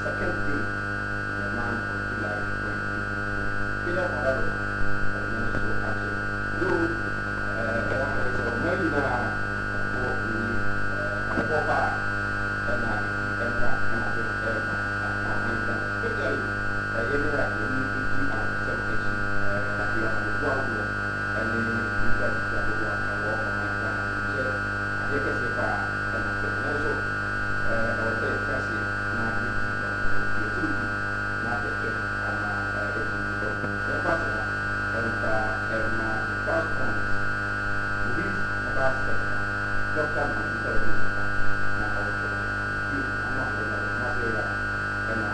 second day in the month of July 2023. Kenya Morado, so actually, though, so many now for the Papa and I can and I think especially the community and separation that we are the one and then we got the one and walk on my plan. I think it's a far and also I would say firstly not the utility, not the church and the personal and my first point movies about spectrum. Doctor Manchester na also you ama na masaya na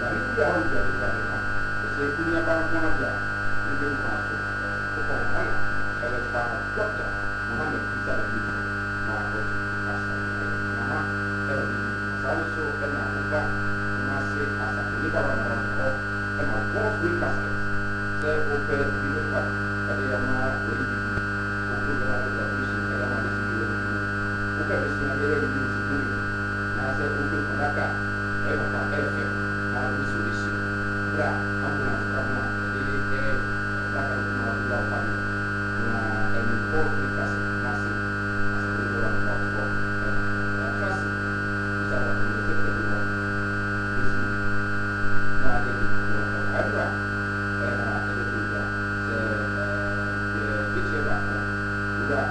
na ni ya hu ya ya na se kunya ba ko na ya ni ma so ko ala ele pa doctor Muhammad Isa Ali na ko asa mama so na uba ma se asa ni ba na ko na both we casket se open the pa kada ya ma we ko na da mission kada ma ni buka bisina yeye ni mzuri na sasa huko tunaka hewa kwa FM na usuluhishi bra hakuna kama ile nataka kuna watu wa na ni kwa kasi nasi asili wa kwa kasi isaba kuelekea kwa bisi na ile kwa aiba na ile kwa se biche ba bra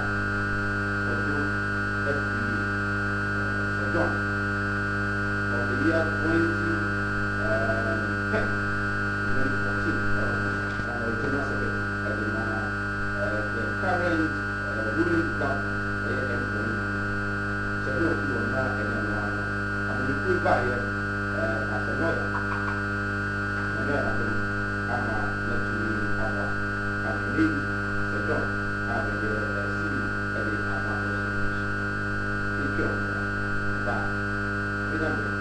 John for the year 2010, 2014, the current ruling government, Senator Fiona and I'm going by as a lawyer. And then I'm a let me have a lady, Sir John, have a city, and I'm a Thank you. Bye. Remember.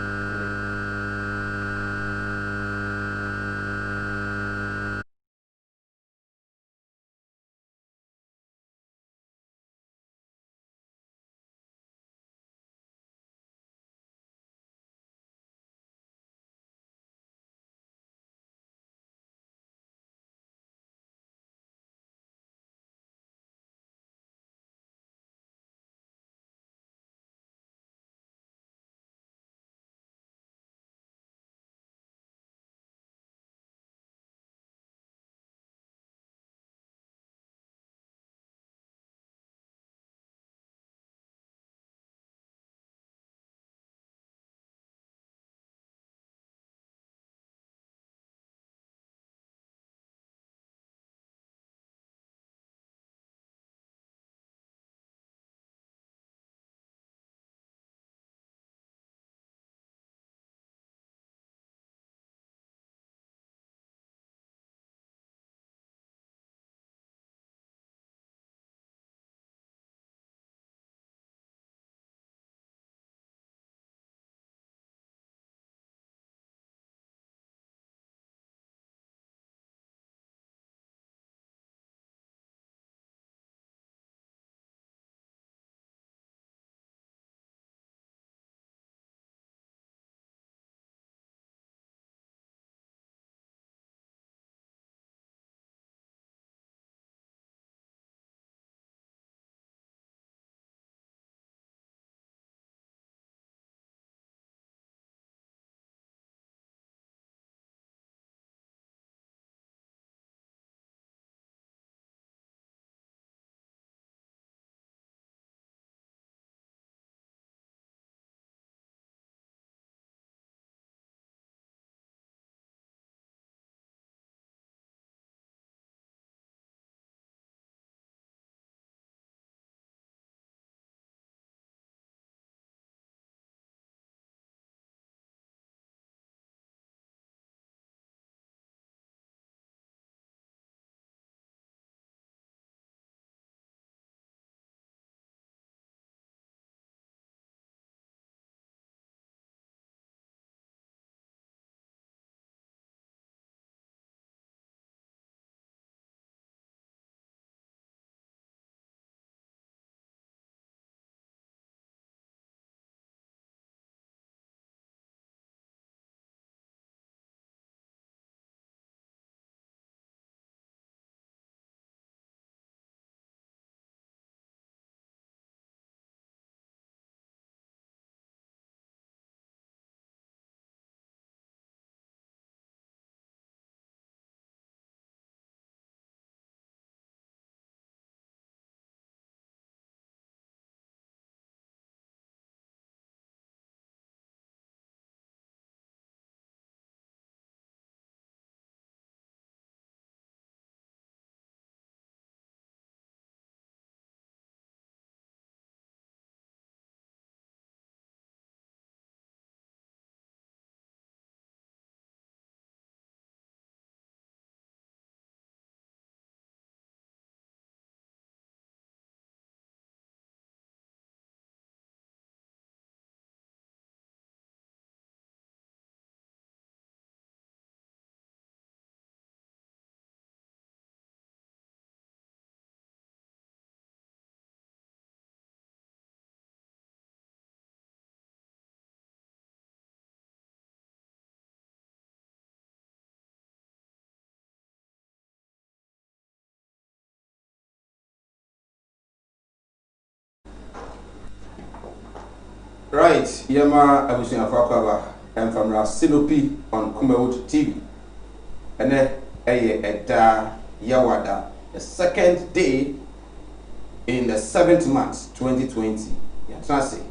Right, Yama Abusia Fakaba, and from Sinopi on Kumawood TV. And then Eda Yawada, the second day in the 7th month, 2020. Yatrasi,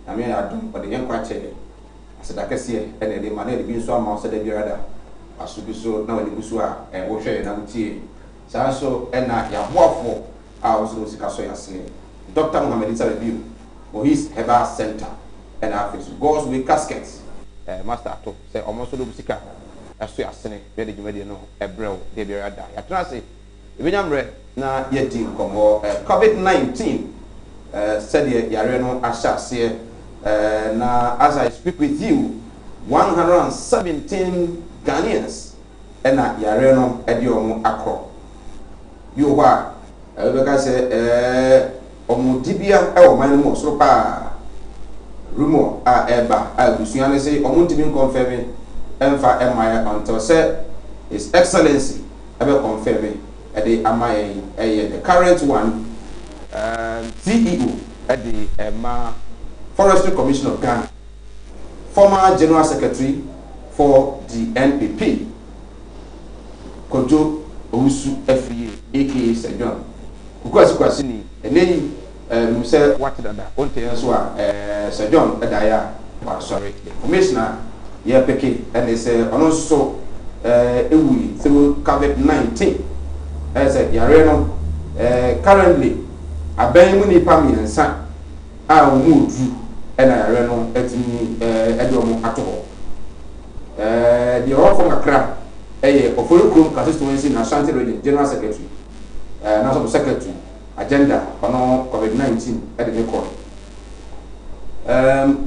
I mean, I don't, but the young quache. I said, I can see it, and the money being so amount of the Birada. I should be so now in the Busua, and we'll share an tea. So, and I have waffle. I was losing Casoya Sling. Dr. Mohammed is a review. Mohis Heba Center. And our face goes with caskets. Master Ato say almost all the musica. As we are saying, ready to know a bro, they be rather. I trust it. If I'm read now, yet in Congo, COVID-19 said Yareno Ashas here. Now, as I speak with you, 117 Ghanaians and Yareno Ediomo Akro. You are, like I say, Omudibia, our man, so far. Rumor eba abusuane say omuntimi confirming emfa emaya until say His Excellency ebe confirming the amaya the current one CEO at the Forestry Commission of Ghana, former General Secretary for the NPP Kojo Owusu Efie aka Sir John kukwasi ni enyi say what dada on te so Sir John Edaya sorry commissioner ye peke and they say ono so ewu through COVID-19 as a yare no currently aban mu ni pami nsa a mu du and yare no etimi edomo ato the ofo makra Ofolokrom constituency na Ashanti region general secretary national secretary agenda on COVID-19 at the record.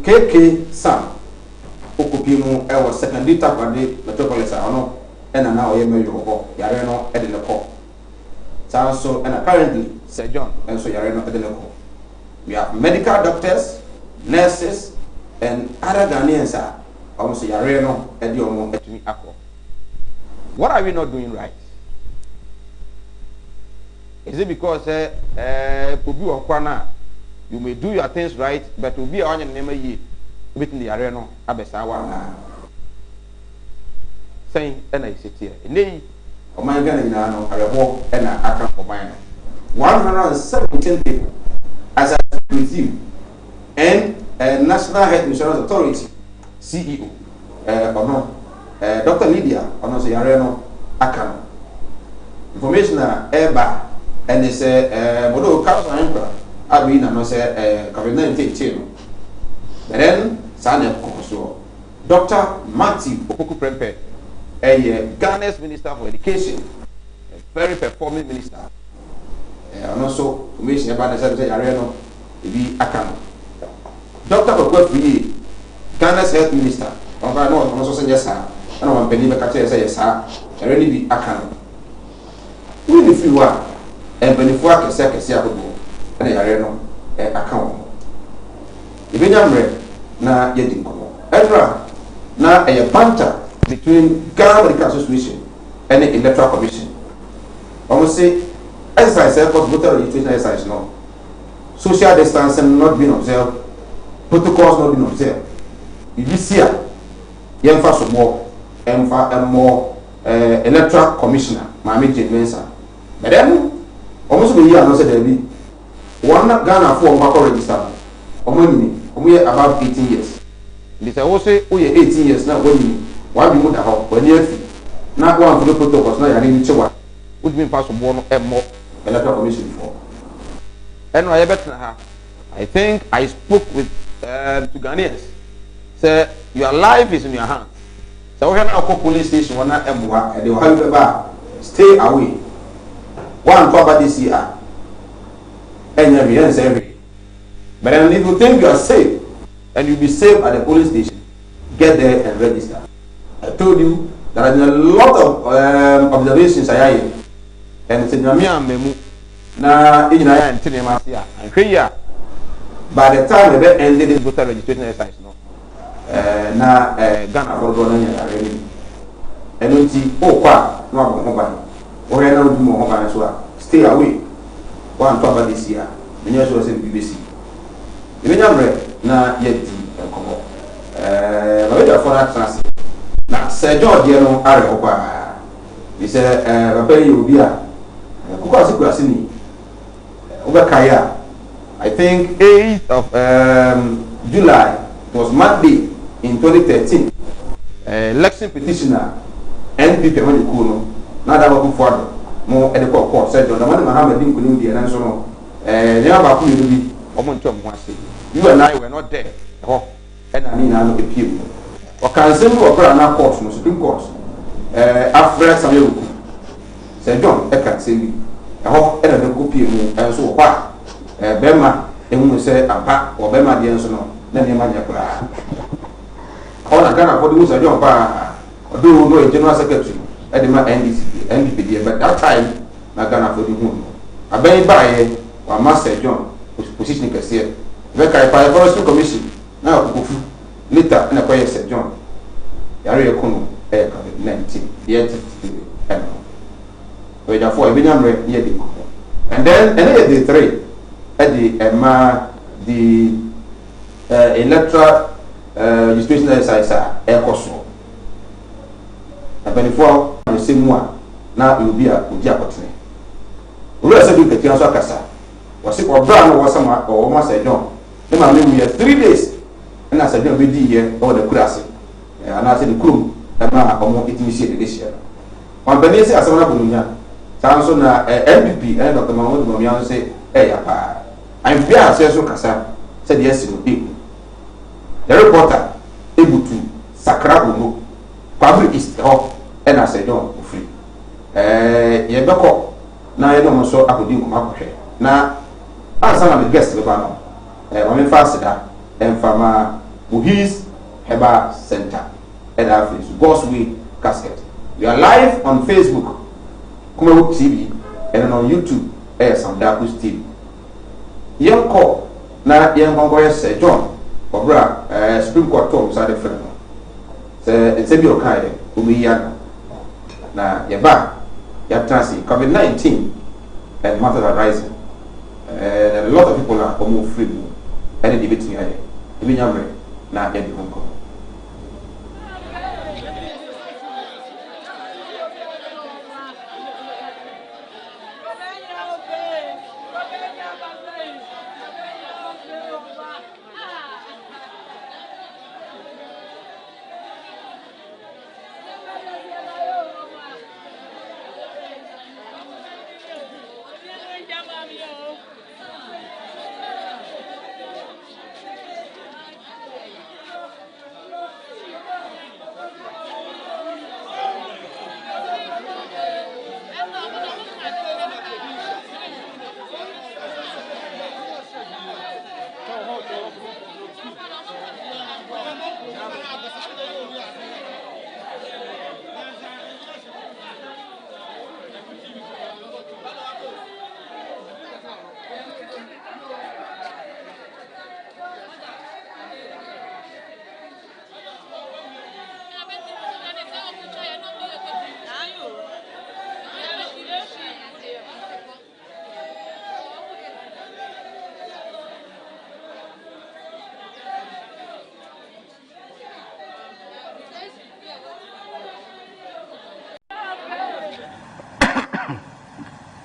KK Sam Okupimu was secondary tapade metropolis ano and now Yemo Yareno at the record. So and apparently Sir John and so Yareno at the record. We have medical doctors, nurses, and other Ghanaians are almost Yareno at the Omo at me Akko. What are we not doing right? Is it because you may do your things right, but to be on your name ye within the arena abesawa saying and I sit here. Nay, oh my God, I walk and I come for mine. 117 people as I speak with you, and National Health Insurance Authority CEO Dr. Lydia Onoso Yareno Akano. Information eba and they say Modo Council Emperor Abina no say COVID-19. But then Sana Kokoso Dr. Matthew Opoku Prempe, a Ghana's Minister for Education, a very performing minister. And also information about the Secretary Yareno Ibi Akano. Dr. Okwefi, Ghana's Health Minister. I know also say yes, sir. I don't want to believe I say yes, sir. I really be Akano. We if you are and when you work a second Siago and a arena account. If you are na Yedinko, Edra na a banter between Ghana Medical Association and the Electoral Commission. Almost say exercise airport voter registration exercise no. Social distancing not being observed, protocols not being observed. If you see Yemfa Sobo, Emfa and more Electoral Commissioner, Mami Jane Mensa. But then, almost a year, I said, there be one Ghana for Mako register. We are about 18 years. This I also we are 18 years now. Why be more than when you not one for the protocols, now you're in Chihuahua. Would be possible and more Electoral Commission before. And I think I spoke with to Ghanaians. Say, your life is in your hands. So we can now call police station one and they will help you stay away. One proper this year. And every. But then if you think you are safe and you'll be safe at the police station, get there and register. I told you there have been a lot of observations I had. And it's in Yamia Memu. Now, in and Tinemasia. And here, by the time they ended this voter registration exercise, no. Na Ghana for Ghana already. And we see, oh, what? No, no, or I don't do more as well. Stay away. One proper this year. The news was in BBC. Even na yet Babeda for that transit. Now, Sir George, you know, Areopa. He said, Babeda, you will be a Kukwasi Obakaya. I think 8th of July was Monday in 2013. Election petitioner NPP when you cool now that was forward more at the court said the man Muhammad didn't couldn't be an answer. Never could be you and I were not there. And I mean, I know the people. Or can send you a brand court, no Supreme Court. After some Said John, I can't say me. I hope and I don't go people and so what. Bema, and we say a pack or Bema the answer no, then the man all I can afford to use a job, or do no general secretary at the NDP, but that time I can afford to do. I beg by or Master John, whose position is here. Veka by Forestry Commission, now later and acquire Sir John. Area Kuno, Air 19, yet, therefore, a million year. And then the three at the electoral registration exercise air cost. And before the same one, now it will be a Udia. We are saying that Tianso Kasa was it or Brown or some or almost a John. Then I mean, we have 3 days, and I said, we be here over the class. And I said, the crew, that man, or more intimacy this year. One Benesia as one of Bunya, Samson, MVP, and Dr. Mahmoud Momian say, hey, I'm here, says Kasa, said yes, it will be. The reporter able to Sacramento, public is hot, and I said, John, free. Yebako, now I don't so I could do come now, as some of the guests of the panel, I'm faster, and from Muhiz Heba Center, and Africa, Bosway Casket. We are live on Facebook, Kumahook TV, and on YouTube, some Dakus TV. Young call, now young Congress, John. Obra, Supreme Court told side of friend. It's a bit of kind who be young. Now, you're back, you're transit COVID-19 and matters are rising. And a lot of people are almost free. And it's debating here. Even younger, now get the home call.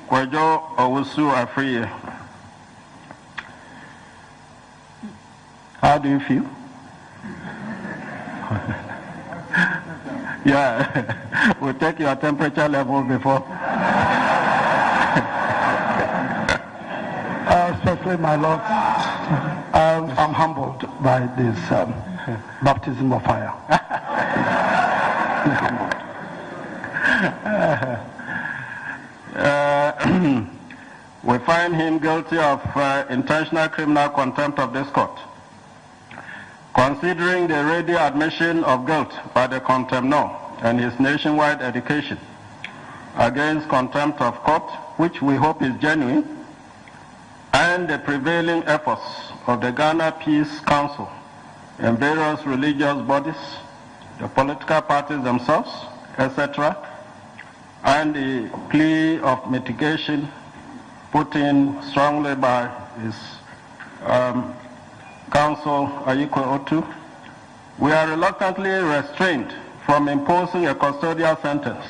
Kwajo Owusu Afriye. How do you feel? Yeah, we'll take your temperature level before. Especially, my Lord, I'm humbled by this baptism of fire. We find him guilty of intentional criminal contempt of this court. Considering the ready admission of guilt by the contemptor and his nationwide education against contempt of court, which we hope is genuine, and the prevailing efforts of the Ghana Peace Council and various religious bodies, the political parties themselves, etc., and the plea of mitigation put in strongly by his counsel Ayikwe Otu, we are reluctantly restrained from imposing a custodial sentence.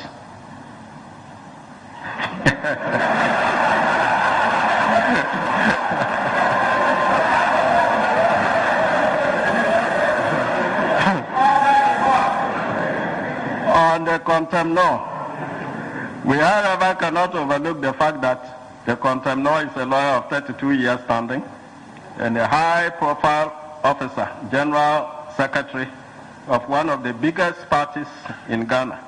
On the contempt law, we however cannot overlook the fact that the contempt law is a lawyer of 32 years standing and a high-profile officer, General Secretary of one of the biggest parties in Ghana,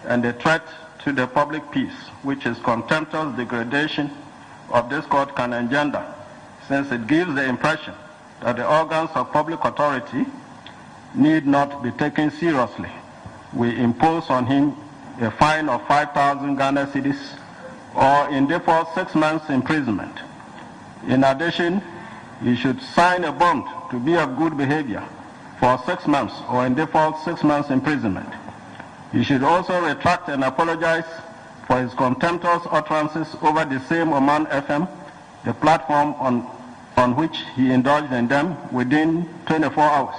and a threat to the public peace, which is contemptuous degradation of this court can engender, since it gives the impression that the organs of public authority need not be taken seriously. We impose on him a fine of 5,000 Ghana cedis, or in default 6 months imprisonment. In addition, he should sign a bond to be of good behavior for 6 months, or in default 6 months imprisonment. He should also retract and apologize for his contemptuous utterances over the same Oman FM, the platform on which he indulged in them, within 24 hours.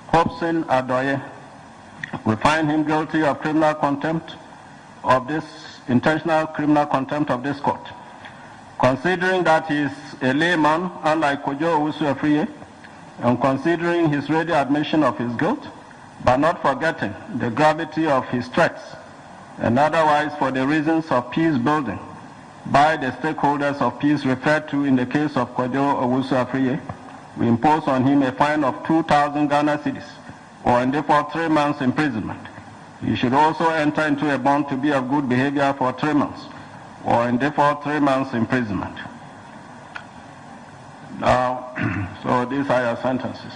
Hobson Adoye, we find him guilty of criminal contempt of this intentional criminal contempt of this court. Considering that he is a layman, unlike Kojo Owusu-Afriye, and considering his ready admission of his guilt, but not forgetting the gravity of his threats, and otherwise for the reasons of peace building by the stakeholders of peace referred to in the case of Kojo Owusu-Afriye, we impose on him a fine of 2,000 Ghana cedis, or in default 3 months imprisonment. He should also enter into a bond to be of good behavior for 3 months, or in default 3 months imprisonment. Now, so these are your sentences.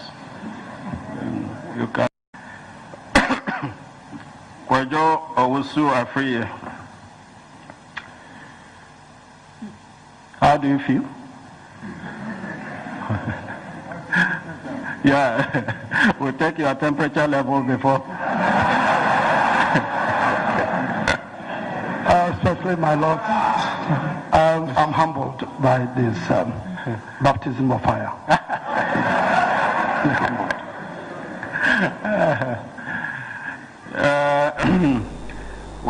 You can. Kojo Owusu-Afriye. How do you feel? Yeah, we'll take your temperature level before. Especially, my Lord, I'm humbled by this baptism of fire.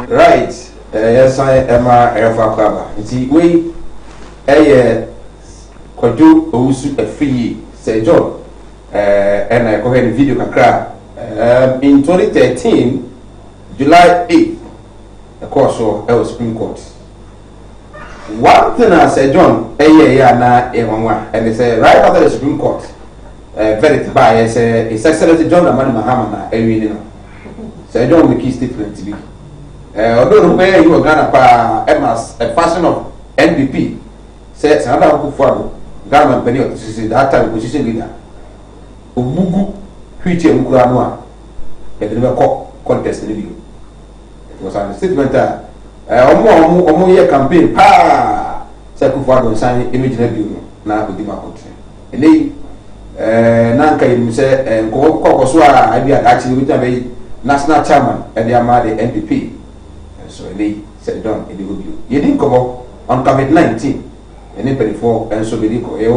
Right. Yes, I am a Kwaba. See, we Kojo Owusu-Afriye, Sir John, and I go ahead and video kakra. In 2013, July 8th, the course of our Supreme Court. One thing I said, John, and they say right after the Supreme Court, verdict by His Excellency John Dramani Mahama, Sir John make his statement to be. Although where you are Ghana a fashion of NPP, says another who for Ghana Benny that time position leader. Umugu, which you Mukuranoa, and never contest in the video. It was a statement that Omo year campaign, Sakufa sign image review now with the country. And they Nanka, you say, and Kokoswa, I be actually with a national chairman and they are mad at NPP. So they said down in the review. You didn't come up on COVID-19 and then before and so we didn't go. I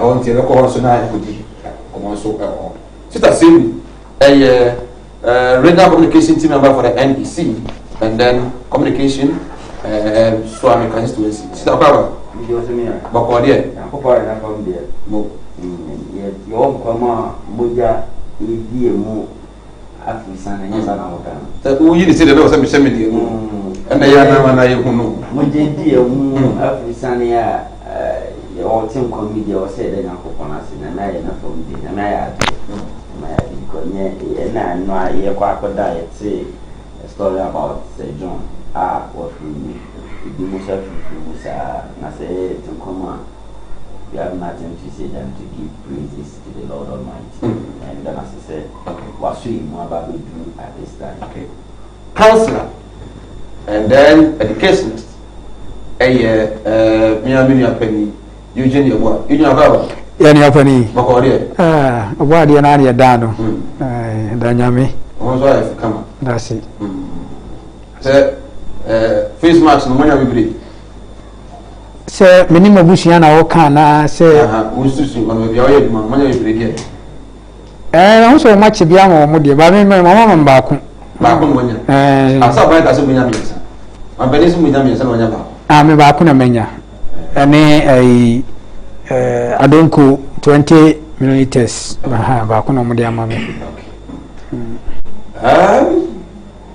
want to record so now could be also. Sister Sim, a radio communication team member for the NEC and then communication Swami constituency. Sister Power, Bakodia, your Koma, Buja, Idimu. African and who you see the law of Semity and the young man I know. African, your team committee or said that Uncle Conas and I am from the and I know I quite diet say a story about Sir John. What we do most of I say to come on. You have nothing to say than to give praises to the Lord Almighty. And then, as I said, what should you about we do at this time? Okay. Counselor, and then educationist. Miami Penny, Eugene, what? You know about Any penny. Bakodia. What do you know? Dano. Danyami. One's wife, come on. That's it. Face mask, no money we break. Say, minimum bush yana okana say. We used to see one of your money we break. ho so match bia mo de ba me mama baako baako no nya asa ba ka so munya miensa abani so munya miensa no nya baako me baako na menya ene adonko 20 milliliters baako no mo de ama me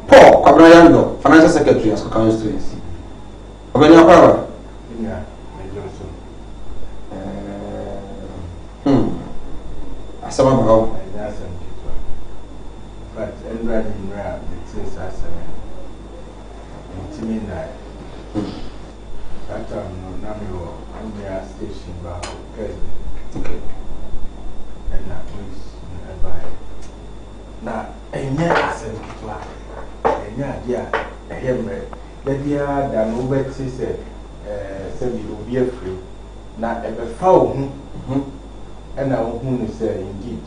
Paul Cabrayando, Financial Secretary of Kano State. Abani akwa asama ba o but Android in rap it is as midnight that time no na station ba okay and that was nearby na enya asem kitwa enya dia ehemre da dia da no beti se bi obi afri na ebe fa ohun and I want to say indeed,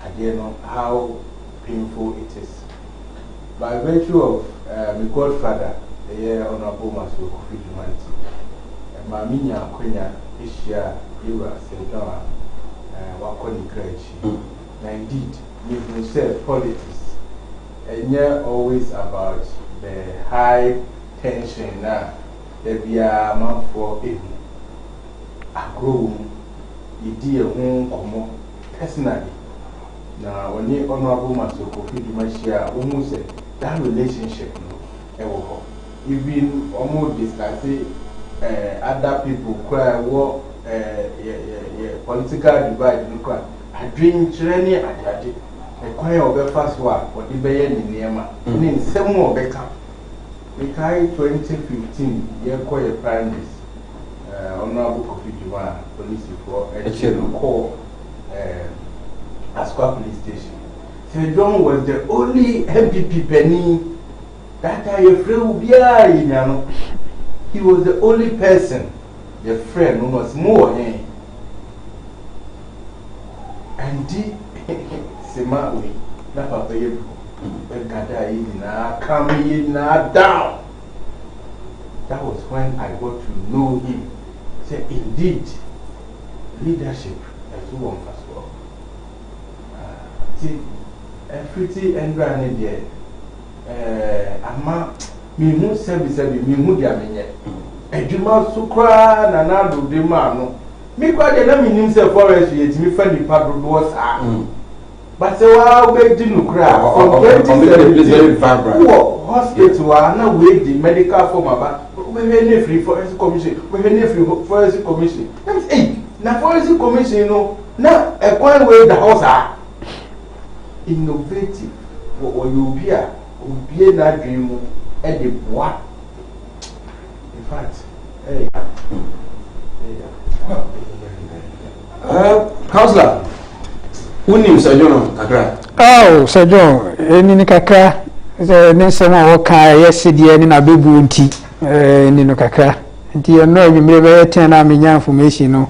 I don't know how painful it is. By virtue of my godfather, the Honorable Master of Humanity, and my minya Quenya Asia, Ira, Sedawa, Wakoni Krechi. Indeed, you say politics, and you're always about the high tension now that we are meant for people. I grow. Idi ehun komo personally na woni Honorable Master Kofi Dumashia omu say that relationship no e wo ho even almost discuss other people cry wo political divide no cry adwin kire ni adade e kwan obefa so a odi beye ni niema ni nsem obeka we kai 2015 ye koye primaries Honorable Kofi Duma police for a call Asqua police station. Sir John was the only MPP penny that I afraid he was the only person, the friend who was more and the Semawi, not Papa Yebu, but Gada in coming down. That was when I got to know him. Say indeed, leadership is one first of all. See, everything and running there. Ama me who sabi me who dia menye. Eduma sukra na na do de ma no. Me kwa de na me nim say forest yet me fa ni pa do was but say wa we di nukra from 2017 hospital wa na we di medical form aba. We have free Forest Commission. We have free Forest Commission. Hey, na Forest Commission, no, na a point where the house are innovative. What you be na dream at the what? In fact, hey, Councillor, who knew Sir John Kakra? Oh, Sir John, any Kakra, the Nesama Oka, yesterday, and in a baby unti. Ni no kakra nti yo no adwumre be ten na menya information no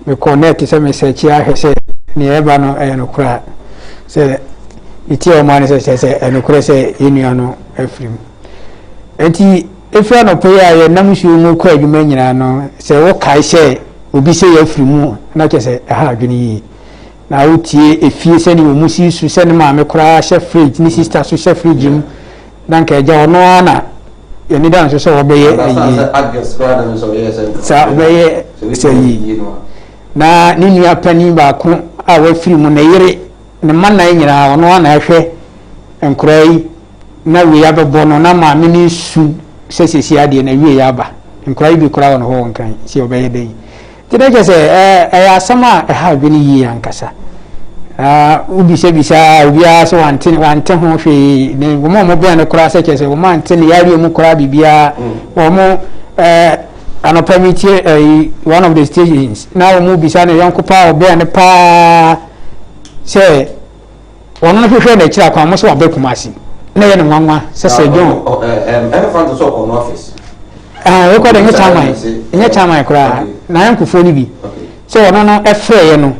me connect se me search ahwe se ni eba no no kura se iti o man se no kura se enua no afrim nti efia no pe ya nam hwe mu kwa adwuma nyina no se wo kai se obi se ya afrimu na ke se ha adwene yi na wotie efie se ni mu si su se ni ma me kura hye fridge ni sister so hye fridge mu na nka eja ono ana yani dan so obeye obeye na ni nua pani ba ko a wa firi mu na yire ne man na nyira ono na hwe enkurai na we ya bebo no na ma me ni su sesesi ade na we ya ba enkurai bi kura ono ho nkan si obeye dei tide ke se ya sama ha bi ni yi ankasa ubi se bisa ubi aso wante ho hwe ne wo mo bia ne kura se kese wo man te ne yare mu kura bibia wo mo anopamiti one of the stations na wo mu bisa ne yanko pa obia ne pa se wono hwehwe na kira kwa mo so abekumasi na ye ne nwanwa se John front so ko no office we ko de nye chama kura na yankofo ni bi so wono no efre ye no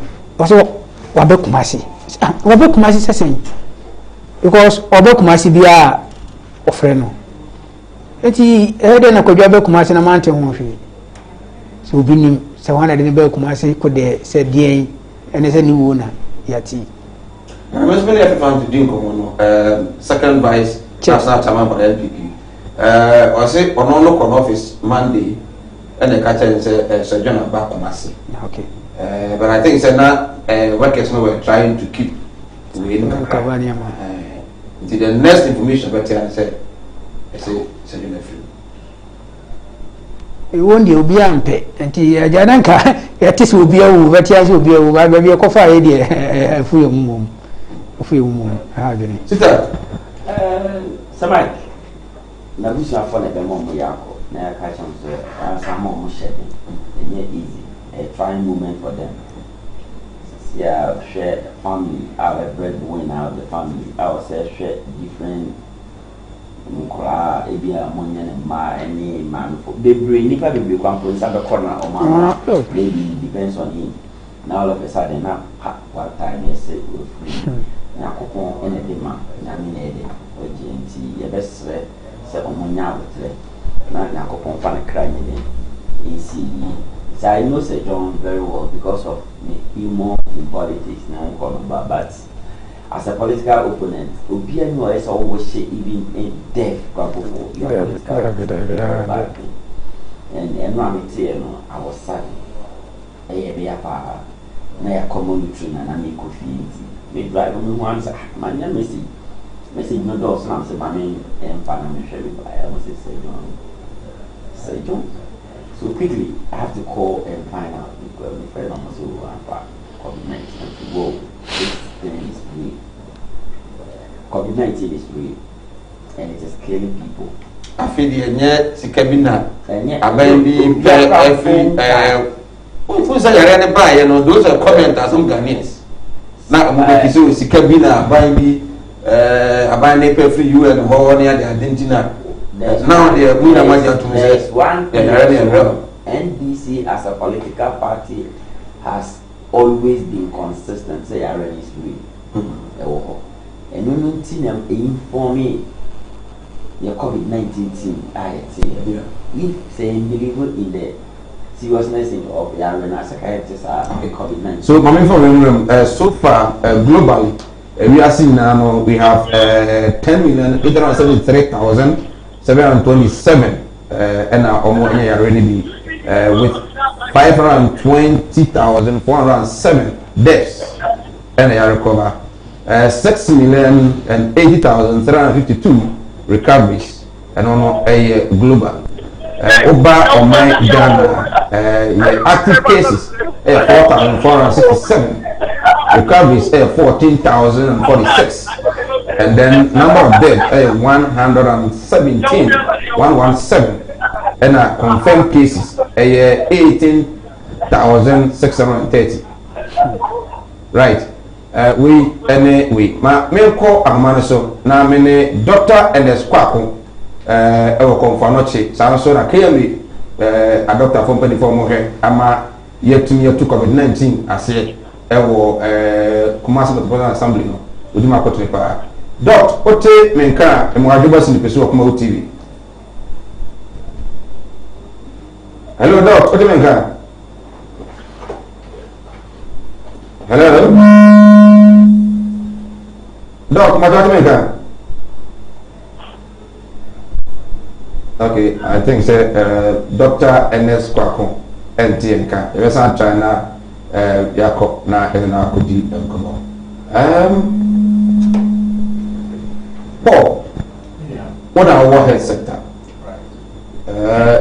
so wabekumasi sesen because obekumasi bia ofre no eti ede na kodwa bekumasi na mante ho hwe so obinim se wana de bekumasi ko de se dien ene se ni wo na yati I'm spending every time to do second vice national chairman for the NPP. I say on office Monday, and the catcher said Sir John back on us. Okay. But I think it's not workers now we're trying to keep within the next information. But I say Sir John won the obi ampe nti agya nka yɛte sɛ obi awu bɛte ase obi awu ba bi akɔfa yɛ deɛ afu yɛ mum ha dene sister samai na busia fo na be mo yakɔ na ya ka chance answer mo shedding and easy a trying moment for them. Yeah, share family, our breadwinner of the family, our share different Mukra, Ebia, Monian, and Ma, any man for they bring Nipa will become in some corner or man, maybe depends on him. Now, all of a sudden, now, what time they say we're free. Now, coupon anything, man, Naminated or GNT, your best set on Monia with it. Now, coupon fan a crime in ECE. So I know Sir John very well because of the more in politics now, but as a political opponent, Obiano is always even in death. And I was sad. I have a common nutrient and I make coffee. They drive me once. My name is Messi. No doors, I'm saying, my name and Panama. I almost say John. Say John. So quickly, I have to call and find out because my friend almost COVID-19 to go. This thing is real. COVID-19 is real, and it is killing people. I feel the Sikabina. I may be every. Who say you're ready buy? You know, those are commenters, some Ghanaians. Now, I'm going to say Sikabina, buy me, I buy Napier free you and Hawaii, they are Dentina. Now they are going to say one thing. NDC as a political party has always been consistent. Say, I already is real. And when you see them inform me, your COVID-19 team, I say, we say believe in the seriousness of the arena psychiatrists are COVID-19. So, my information, so far, globally, we are seeing now we have 10,873,727, and now almost already be with 520,407 deaths, and they are recover. 6,080,352 recoveries and on a global. Oba on my Ghana, active cases 4,467, recoveries 14,046, and then number of deaths 117, and confirmed cases 18,630. Right. We anyway ma me ko amane so na me ne Dr. NS Kwako e wo konfanoche sa so na kemi a doctor from pedi for mo he ama yetumi yetu COVID-19 ase e wo Kumasi Metropolitan Assembly no odima akotwe pa doc ote me nka e mo adwoba sin peso Kuma TV. Hello doc ote me nka. Hello Doc, my daughter. Okay, I think say Dr. NS Kwako NTNK. You are China Jacob na Helena Kudi Komo. Paul. What are our health sector?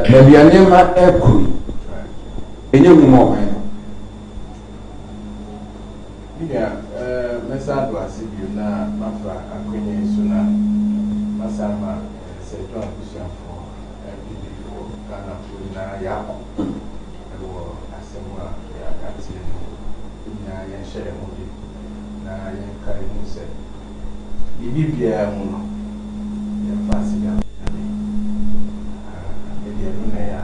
Maybe a name air crew. In your moment. Yeah. Mesa do asibi na mafa akwenye suna masama Sir John Bushafo MPP for Ghana na yako ewo asemwa ya kati na ya shere mudi na ya kare nse bibi bia mu no ya fasi ya media no ya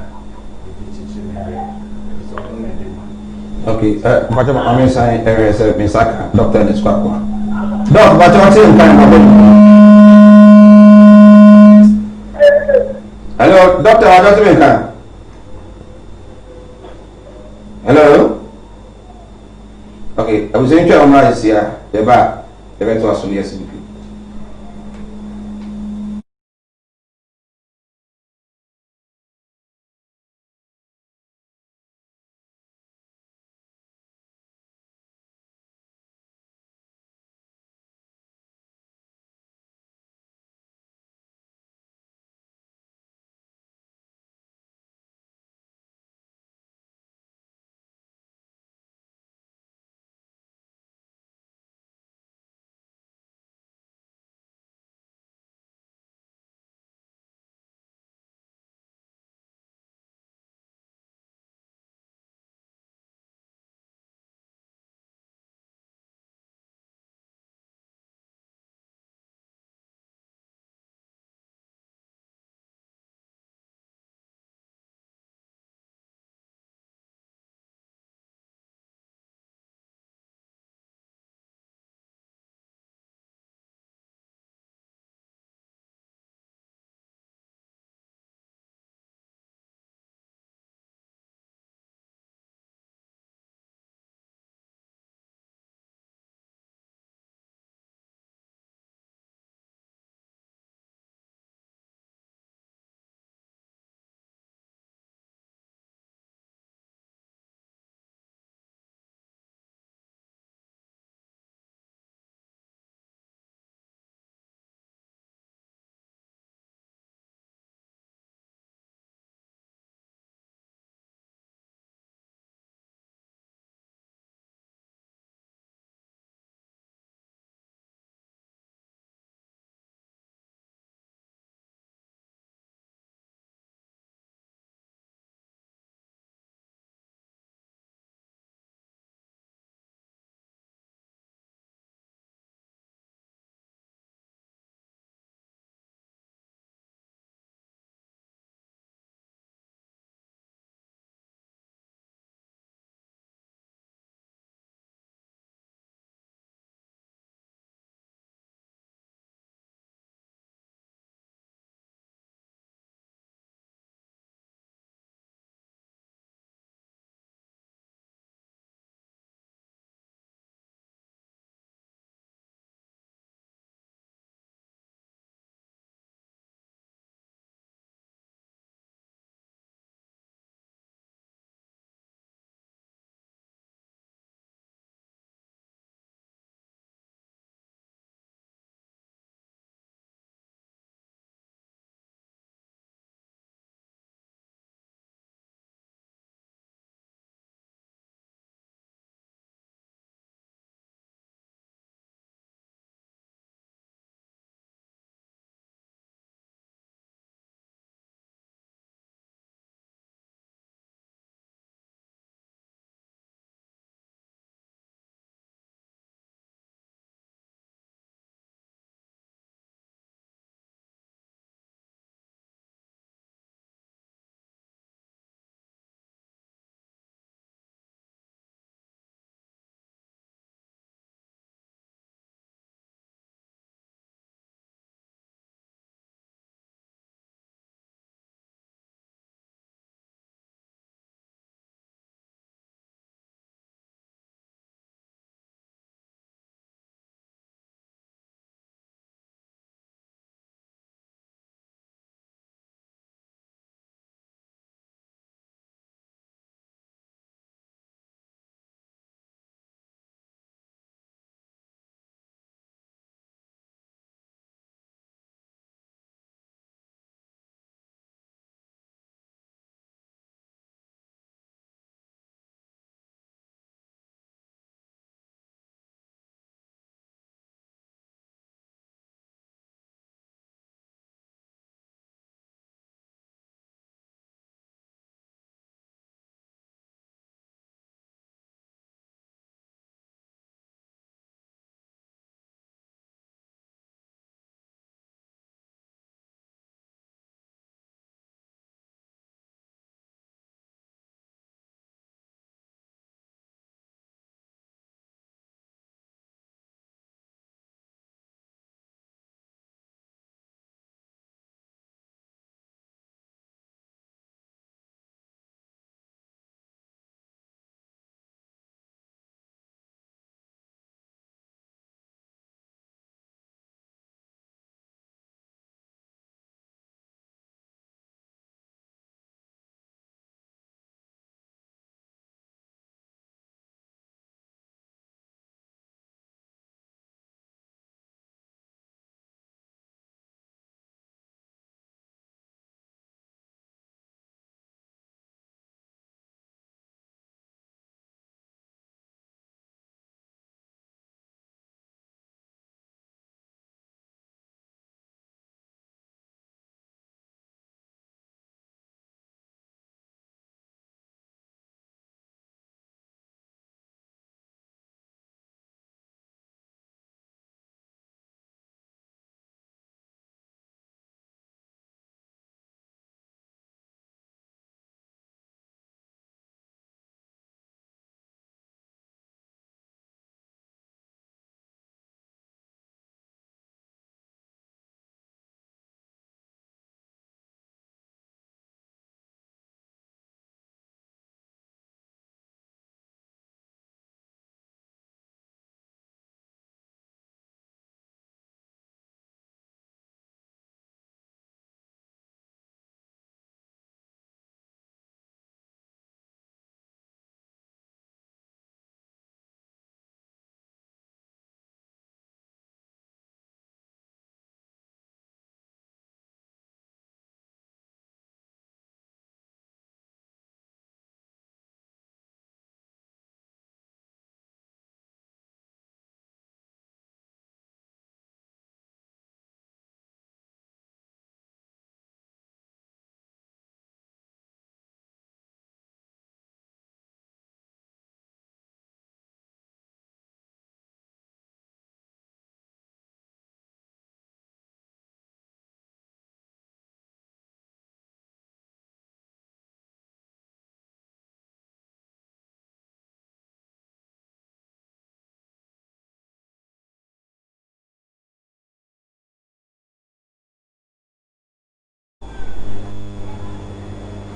bibi chichi na so no na dem. Okay, macam kami saya misalkan Dr. NS Kwako. Dok, macam sih kan apa? Hello, Dokter, ada tu kan? Hello. Okay, aku sini cuba omlah sia. Coba yɛbɛto aso ne yɛsi bibiri.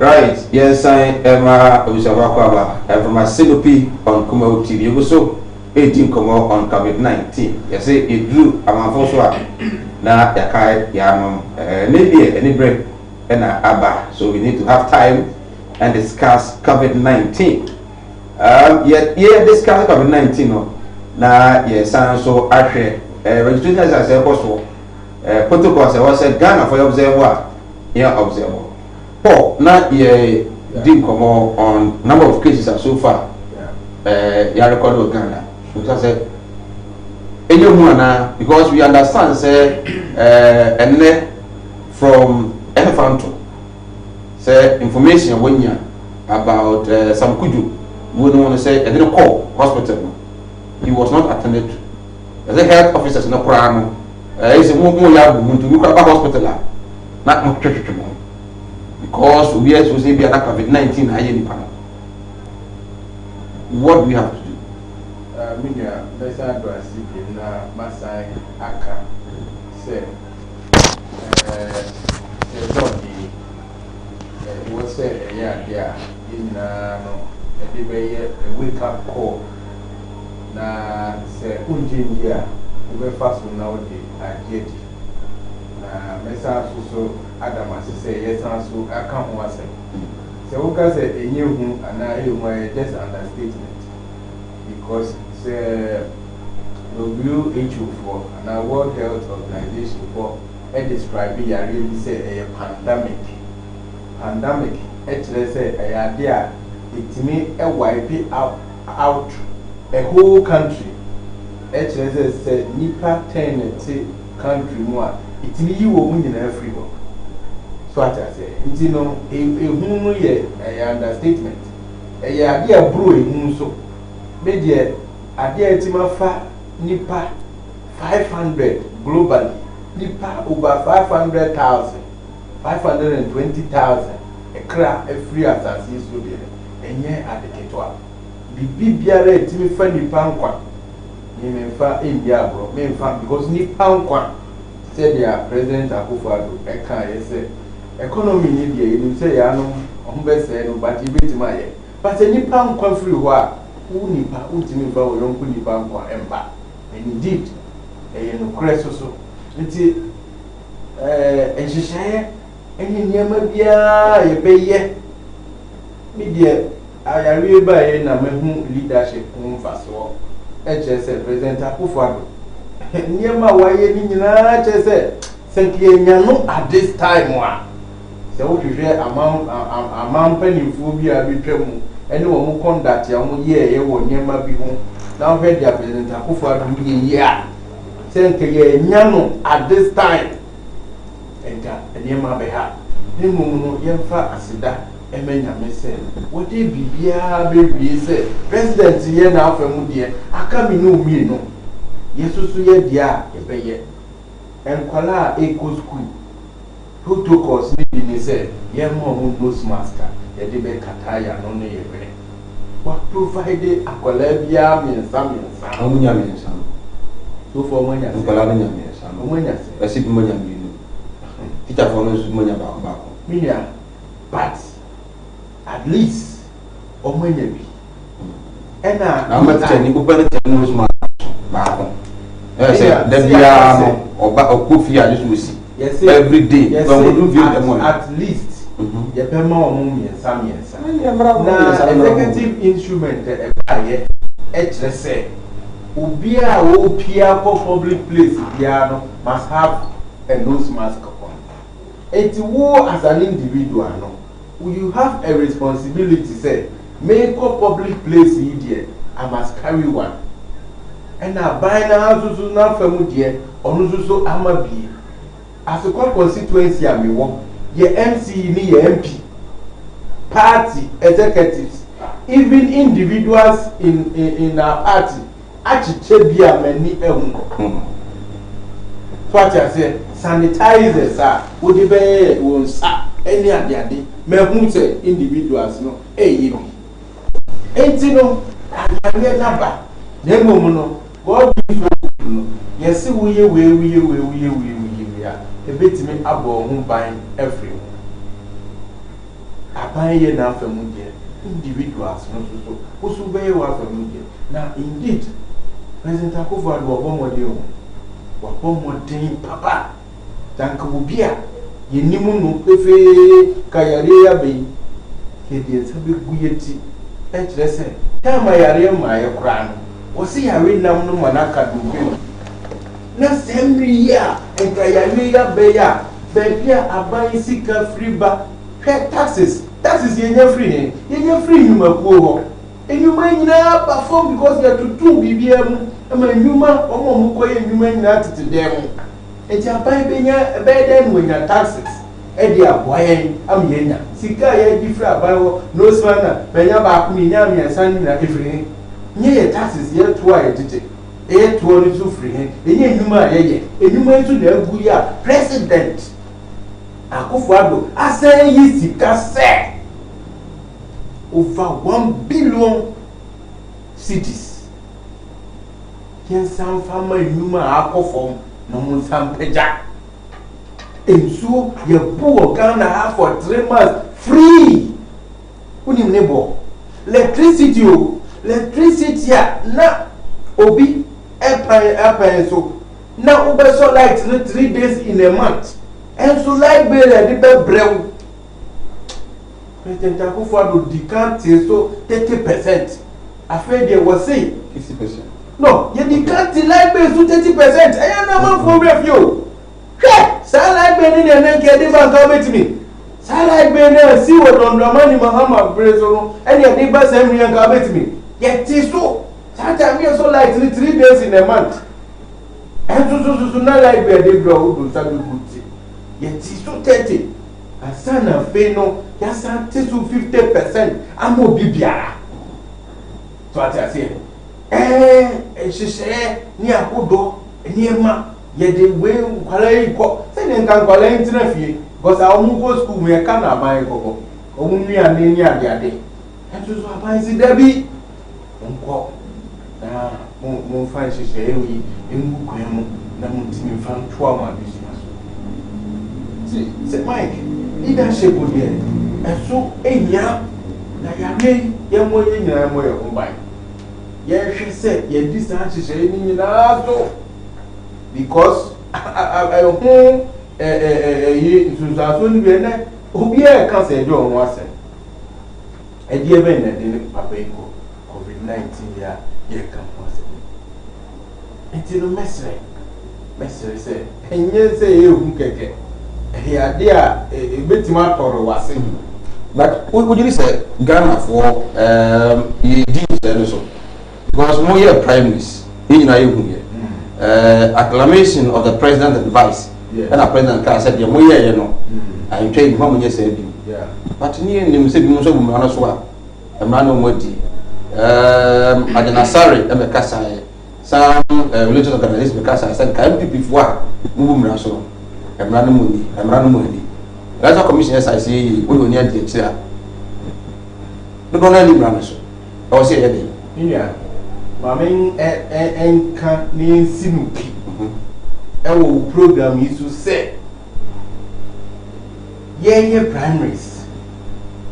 Right, yes, I am from a Sinopi on Kumo TV. You so 18 Kumo on COVID-19. Yes, it drew a man for swap. Now, Yakai Yamam, maybe any break and Abba. So we need to have time and discuss COVID-19. Yet, discuss COVID-19. Now, yes, so actually, registration as I said, possible. Protocols, I was said Ghana for observer. Yeah, observer. Paul, not ye didn't come on number of cases so far. Yeah, record of Ghana. Because I said, anyone because we understand, say, and then from Elephanto, say information when you about some kuju, we don't want to say, I didn't call hospital. He was not attended to. As a health officer, no crime. It's a more to look at hospital. Not much because we are supposed to be at COVID-19. What do we have to do? Minya, let's address it in Masai Aka. Say, it was said, yeah, in a wake up call. Na say, Unjindia, we fast now, the Mesa so Adam say yes, so I can't was it. So we can say a new home and I just understatement because the WHO for and our World Health Organization for describing a really say a pandemic. Pandemic, actually say a idea it may a wipe out a whole country. Actually say Nipa 10 country more. It means you will win in every work. So I say, it's a understatement. A idea brewing so. Maybe a idea Timafa Nipa 500 globally. Nipa over 500,000, 520,000. A crack a free assassin so there. And yet at the Ketua. Bibiare Timifa Nipankwa. Memefa India bro. Memefa because Nipankwa. Said their President Akufo-Addo, say economy need you say ya no say no but you beat my but any pound come free who nipa ultimate power don't put nipa emba and indeed no crest so nti ehihye any nyama bia ye beye media ayare ba ye na mahu leadership mfaso say President Akufo-Addo Niema waye ni nyina chese senkie nyano at this time wa se wo hwehwe amam panifo bi a betwam ene wo mu conduct ya wo ye wo niema bi ho na wo hwe dia President Akufo-Addo ye a senkie nyano at this time enka niema be ha nimu no yemfa asida emenya mese wo de bibia be wie se president ye na afamu de aka mi no mi no Yesusu ye dia ebeye enkwala eco school protocols ni say ye mo nose mask ye de be kataya no no ye be what provide akwala bia mensa omunya mensa so for omunya enkwala no nya mensa omunya se esi omunya binu teacher for no omunya ba minia but at least omunya bi ena na ma teacher ni ko pele nose mask ba yes, every day. Yes, at least, you pay more money and some years. Now, executive instrument, HSA, Ubia for public place, must have a nose mask on. It's war as an individual, no. You have a responsibility, say, make a public place idiot, I must carry one. And now by now, so now from dear, on so amabi. As a constituency, I mean, your MC, your MP, party executives, even individuals in our party, actually, be a many. What I say, sanitizers are would be once any other day. Me say individuals, no, ain't no, I get number. Nemo no. God is no. Yes, we are a bit me abo home buying everyone. I aban na afamu de individuals no so osu be wa afamu de na indeed President Akufo-Addo wa bomodin papa tanka obi a yenimu no efe kayare ya be kede sabe guyeti e kire se kama yare ma ye kura no wo se yare nam no manaka do be na semri ya enka yare ya be ya be aban sika free ba taxes yenye free nyuma kuo ho enyuma nyina perform because you to do bibia mu ama nyuma omo mu koye nyuma nyina tete dem enti aban benya be den wenya taxes e dia aboyen am yenya sika ya di free aban wo no swana benya ba ku nya am yasan na efri nye taxes ye to a tete e to ni so free enye nyuma ye enyuma itu na agu ya president Akufo-Addo ase yi sika se over 1 billion cities. Yen sam fama nyuma akofom na mun sam peja. Enso ye bu Ghana have for 3 months free. Uni mnebo. Electricity na obi epa so na ubeso light 3 days in a month. Enso light bill e be brew. President Akufo-Addo decant so 30%. Afraid they was say 50%. No, you decant light bill so 30%. I am not for review. Hey, say light bill in the neck the bank come me. Say light bill na see what on the money Muhammad Brezo and your neighbor send me come me. Yet so. Sometimes we so light 3 days in a month. And so na light bill dey blow do sabi good. Yet so 30. Asana fe no ya san te so 50% amo bibiara so ati ase ehihye ni akodo ni ema ye de we nkwala yi ko se ne nkan nkwala yi tina fie because awu go school me ka na aban ko omu nua ni ade enso so aban si dabi nko na mo fa hihye yi engu kwan mu na mo timi fa ntwa ma bi si Mike leadership there and so enya na yare yemo nyina mo ye humbai ye hwe se ye distance hye ni nyina so because I who ye so ni be na obi e kan se do won ase e die be na de papa iko COVID-19 ya ye kan mo ase enti no mesre se enye se ye hu keke idea betima toro wase but would you say Ghana for you did so because more year prime minister in acclamation of the president and vice and a president can said more year you know I'm trying how many say but near him say we so we so a man no modi Adenasare e me kasa some religious organizations because I said can people before move so Emrano money. That's a commission as I say, we will need the chair. The Gonali Branish. Or say, yeah, Mammy and can't name Sinuki. Our program is to say, yeah, primaries.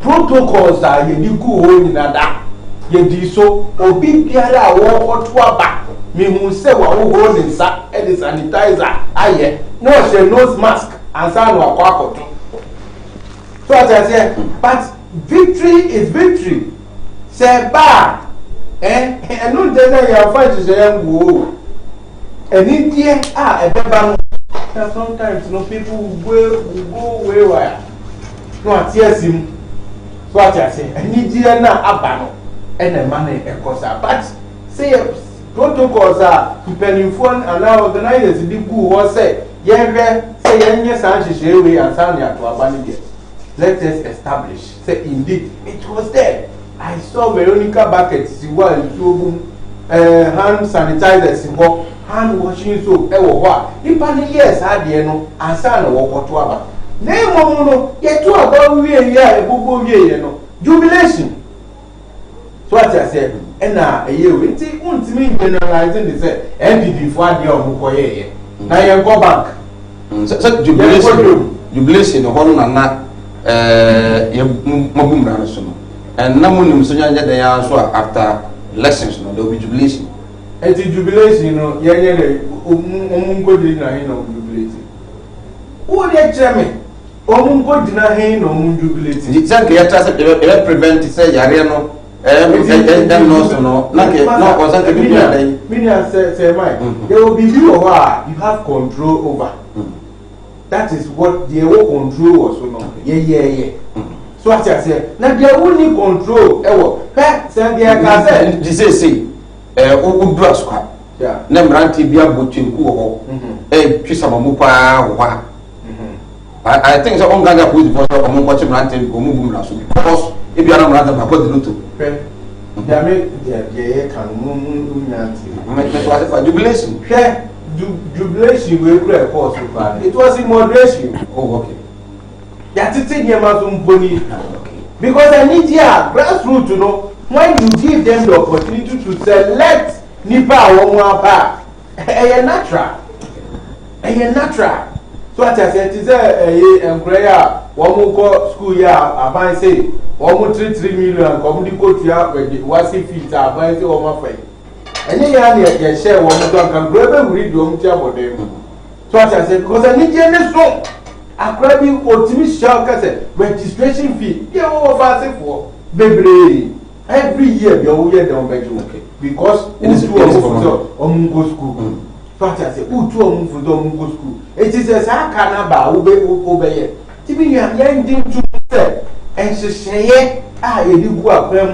Protocols are you go in that. Ye so, or big piara or twaba. Me who say, what hold in and the sanitizer. Aye. No, she nose mask and sound wa kwakoto. So as I say, but victory is victory. Say ba, and no tell you fight to say go. And in there, a beba. Sometimes no people go where. No, I tears him. So as I say, and in there na abano, and the money a cosa. But say protocols are depending on and now organizers the good was say. Say yes, let us establish. Say indeed, it was there. I saw Veronica buckets, hand sanitizers, hand washing soap, yes, I did no, and son walk to our name. No, yet to about we are jubilation. So what I said, and now a year, it's generalizing the say, MPP for the Omukoye. Now you go back. So jubilation no hono na ye mabum ran so no and na munim so nya den ya so after elections no there will be jubilation and the jubilation no ye omunko di na hin no jubilation who dey chairman omunko di na hin no mun jubilation di sanke ya trust e prevent say yare no dem no so no na ke no ko sanke bi na dey meaning say my there will be you or you have control over. That is what the whole control was so no. Yeah. So what I say, now they only control. Say they can say. This say, o do asukwa. Yeah. Na mranti bia botunku ho. Twisa mamu pa wa. I think so on Ganga put for so omo kwachi mranti go mu bum na so because e bia na mranti ba put the luto. They make they can mu nyanti. Me so what jubilation. Jubilation we pray for so far. It was in moderation. Oh, okay. That is in okay. Because I need here grassroots to know when you give them the opportunity to select nipa or pa. Natural. So what I said is a prayer. One more school year. I say 1.33 million. Community coach here when the what's feet. I say 1.5. And you share one can grab read them job them. So as I said, because I need to so I grab you optimist shall registration fee. Yeah, over for baby every year you hear them okay. Because it is go school. So as I said, who to go school? It is a canaba obey. Tibi you to and she say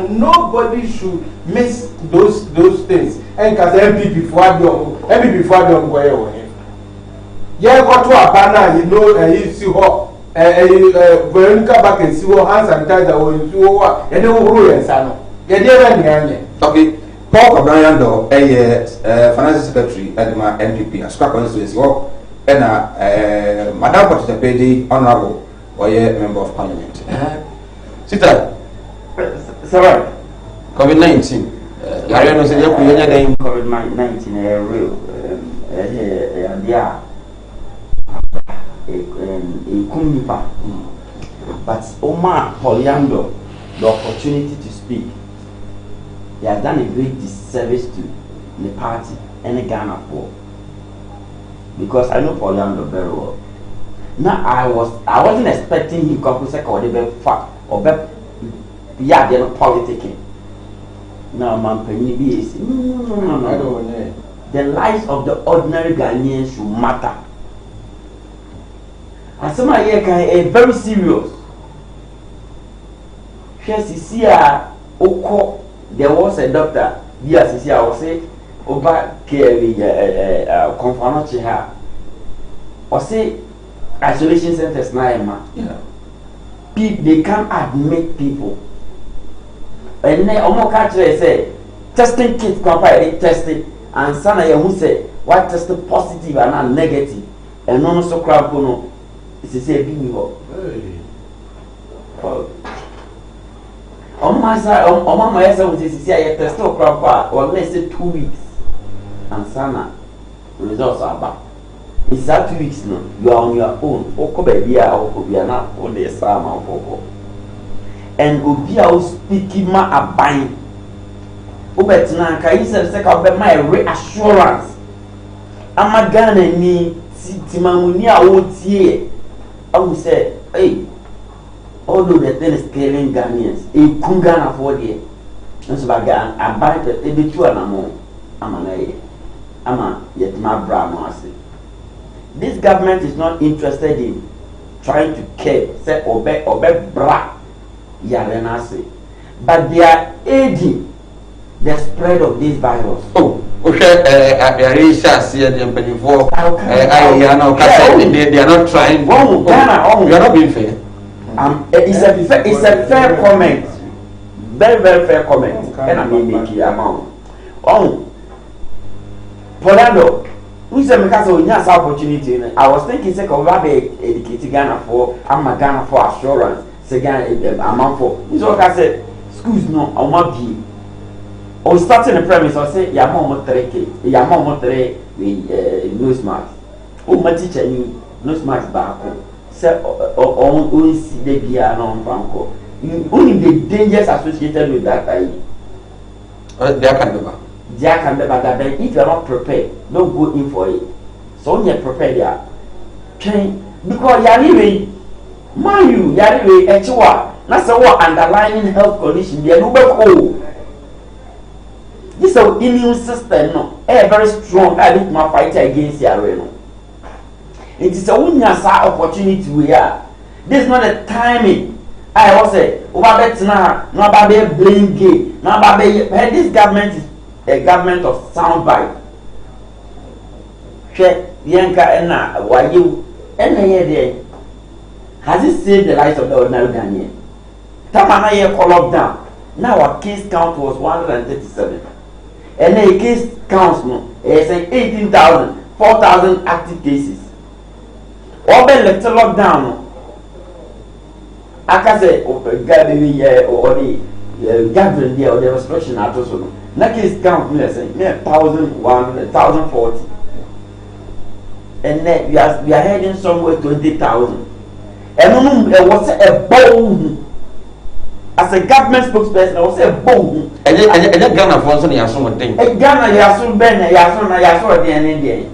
nobody should miss those things. And because MP before them go away. Yeah, go to a banner, you know, you see what Veronica back and see what hands and ties are you see what and then who is Sano. Okay, Paul O'Brien, though, Finance Secretary at my NPP, a scrap constituency, and Madame Participating Honorable or Member of Parliament. Sita, Sorry. COVID-19. Yare no se yaku yenya den COVID-19 real. Yeah. Kumipa. But Omar Polyando, the opportunity to speak, he has done a great disservice to the party and the Ghana for. Because I know Polyando very well. Now I wasn't expecting him to say or the fact or yeah, they're not politicking. No, man, no. The lives of the ordinary Ghanaians should matter. And some are here very serious. There was a doctor. Yes, I was say over confound her. Or say isolation centers now, they can't admit people. And then Omo Katre say testing kit compare testing and sana who say what tested positive and not negative and no so crap no it's say be ho. Omo ma yesa we say I test crap or let's say 2 weeks and sana results are back. It's that 2 weeks no you are on your own. Oko baby na o dey sama ofo. And Obia will speak ma abine. Ubetina can you say my reassurance. Amagana ni Timamunia would see. I will say, hey, although the thing is killing Ghanaians, a Kungana for the and so I buy the two animal. Ama yet my brown. This government is not interested in trying to care, say obey bra. But they are aiding the spread of this virus. Oh, okay. They are not trying. You are not being fair. It's a fair comment. Very, very fair comment. And I mean, make it amount. Oh, Polando, who's a because opportunity? I was thinking, say, educated Ghana for, I'm a Ghana for assurance. Second amount for. This is what I said. Schools no, I want be. Or starting the premise, I say, ya mom 3K, ya mom 3 nose mask. Oh, my teacher, you nose mask back. say on see the beer non banco. Only the dangers associated with that are There can be. there can be, but if you are not prepared, don't go in for it. So when you're prepared, yeah, train because you are really, mind you are really actually. That's what underlying health condition. They are no cold. This is our immune system, no, very strong. I think my fight against the arena. It is a winner's opportunity we are. This is not the timing. I also say, over bet now, no about blame game, no about this government is a government of soundbite. Check Yanka and now, why you and there has it saved the lives of the ordinary Ghanaian? Tamana here call down. Now our case count was 137. And the case counts no, it's 18,000, 4,000 active cases. Open let's lock down. I can say, gathering or the gathering there or the restriction at also. Now case count, let's say, 1,040. And then we are heading somewhere 20,000. And was a bone. As a government spokesperson, I was a bone. And then Ghana for something else. Ghana, you are so bad, you are so at the end of the day.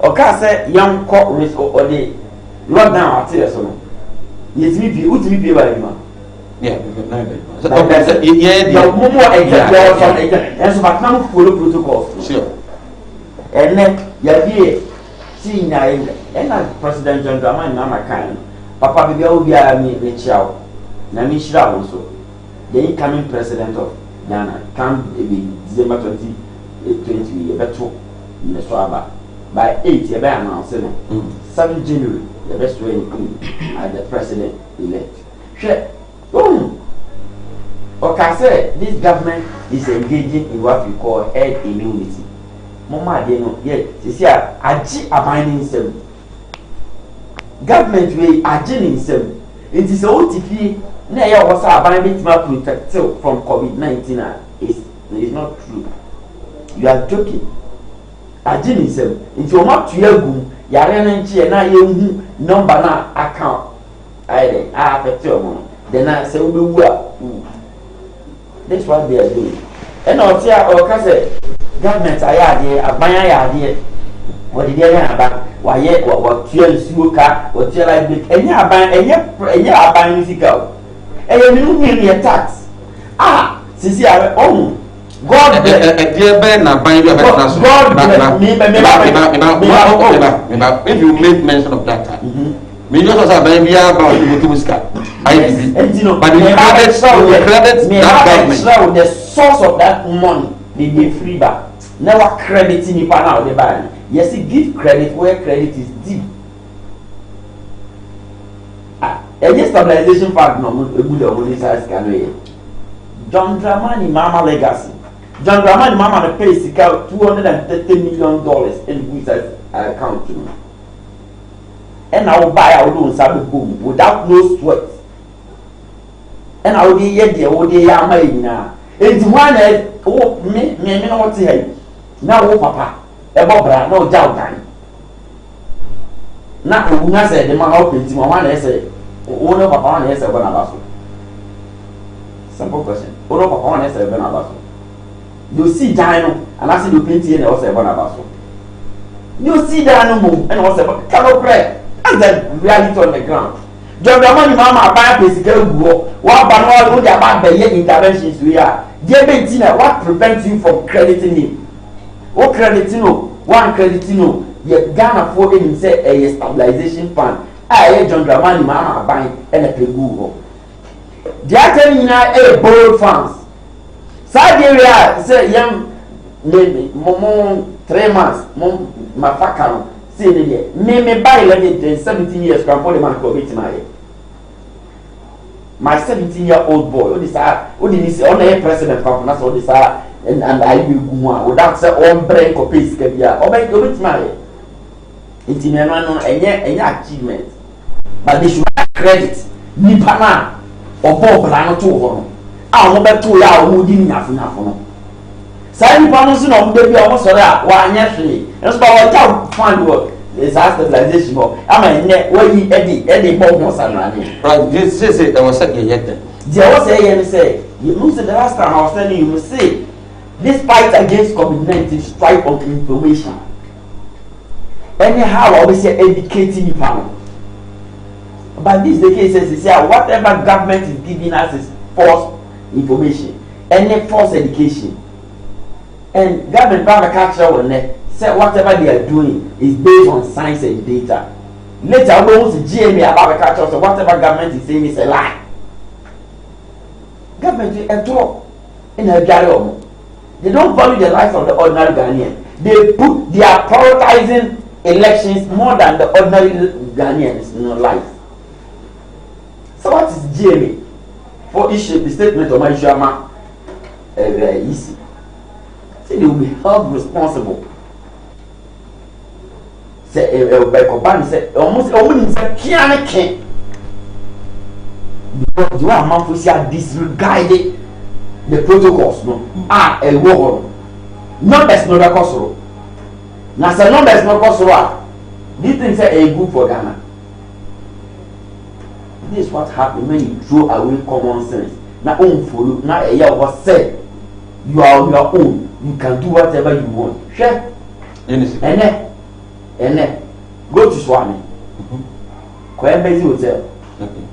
Okay, say young court risk or the lockdown at the so. Yes, me be, what me be by you? Yeah, yeah, more and so but now follow protocols. Sure. And then, yeah, see, now, and President John Dramani, now my kind. Papa, be all be a me, reach out. Namishra also, the incoming president of Ghana, come December 2020, a better in the Swaba. By 8, you better announce 7 January, the best way as the president elect. Sure. Okay, say this government is engaging in what we call herd immunity. Mama, they know, yeah, you see, Aji abiding sem. Government way Aji sem. It is a OTP. Now, you was abiding protected from COVID-19. It's not true. You are joking. Aji sem. If you want to hear gum, you are running here now. You number now account. I have a term. Then I say, that's what they are doing. And I'll tell you, okay, government, I had here, a buyer idea. What did they have about? Why, yet, what tears you car, what tell I make, and you are buying musical. And you knew me a tax. Ah, since you are own. God bless. Dear Ben, I'm buying your God bless. If you make mention of that, me just as a baby about the Muska. But you credit that government. The source of that money, they give free back. Never crediting the partner of the bank. Yes, he give credit where credit is deep. A stabilization fund, no good size can John Dramani Mama legacy. John Dramani Mama pays $230 million in good account to me. And I will buy our loans boom without no sweat. And I will be yet the old day I made now. It's one oh me no what say. Now oh papa, a bobra no doubt time. Now who say the man open to one say, oh no papa one say Bonabaso. Simple question. Oh no papa one say Bonabaso. You see Dino and I see the painting and also Bonabaso. You see Dino move and also cannot pray. That's the reality on the ground. John Dramani Mama buy physical go. What banal do they about the interventions we are? Dear what prevents you from crediting him? What creditino? One creditino. You Ghana for him say a stabilization fund. I hear John Dramani Mama buying and a pegu. They are telling now a borrowed funds. Siberia say young maybe 3 months, mafakano. See the me buy 17 years can for the man commit my 17-year-old boy. What is that? What did he say? On the president conference, all this and I will go without say on brain copies can be or make commit my it's in any achievement. But they should have credit. Nipana or Bob Rano to I want to two hours who didn't have enough. Sign Panusin of baby almost that one yesterday. That's about what find work. stabilization more. I'm a net where you Eddie Bob Sanani. Right, this is it. I was saying yet. There was a say, you know, the last time I was telling you, you say, this fight against COVID-19 stripe of information. Anyhow, I will say educating you. But this the case is whatever government is giving us is false information, any false education. And government culture will say whatever they are doing is based on science and data. Later, we want to GMA about culture, so whatever government is saying is a lie. Government is a talk in a gallery. They don't value the lives of the ordinary Ghanaian. They are prioritizing elections more than the ordinary Ghanaians' life. So what is GMA? For issue the statement of my Shama easy. Say they will be held responsible. Say Bekoban say almost say because the one man for disregarded the protocols no a war numbers no record na say numbers no record this thing say a good for Ghana. This is what happens when you throw away common sense. Now own follow now a year was said you are on your own, you can do whatever you want. Sure. And go to Swami. Kwembezi Hotel. Okay.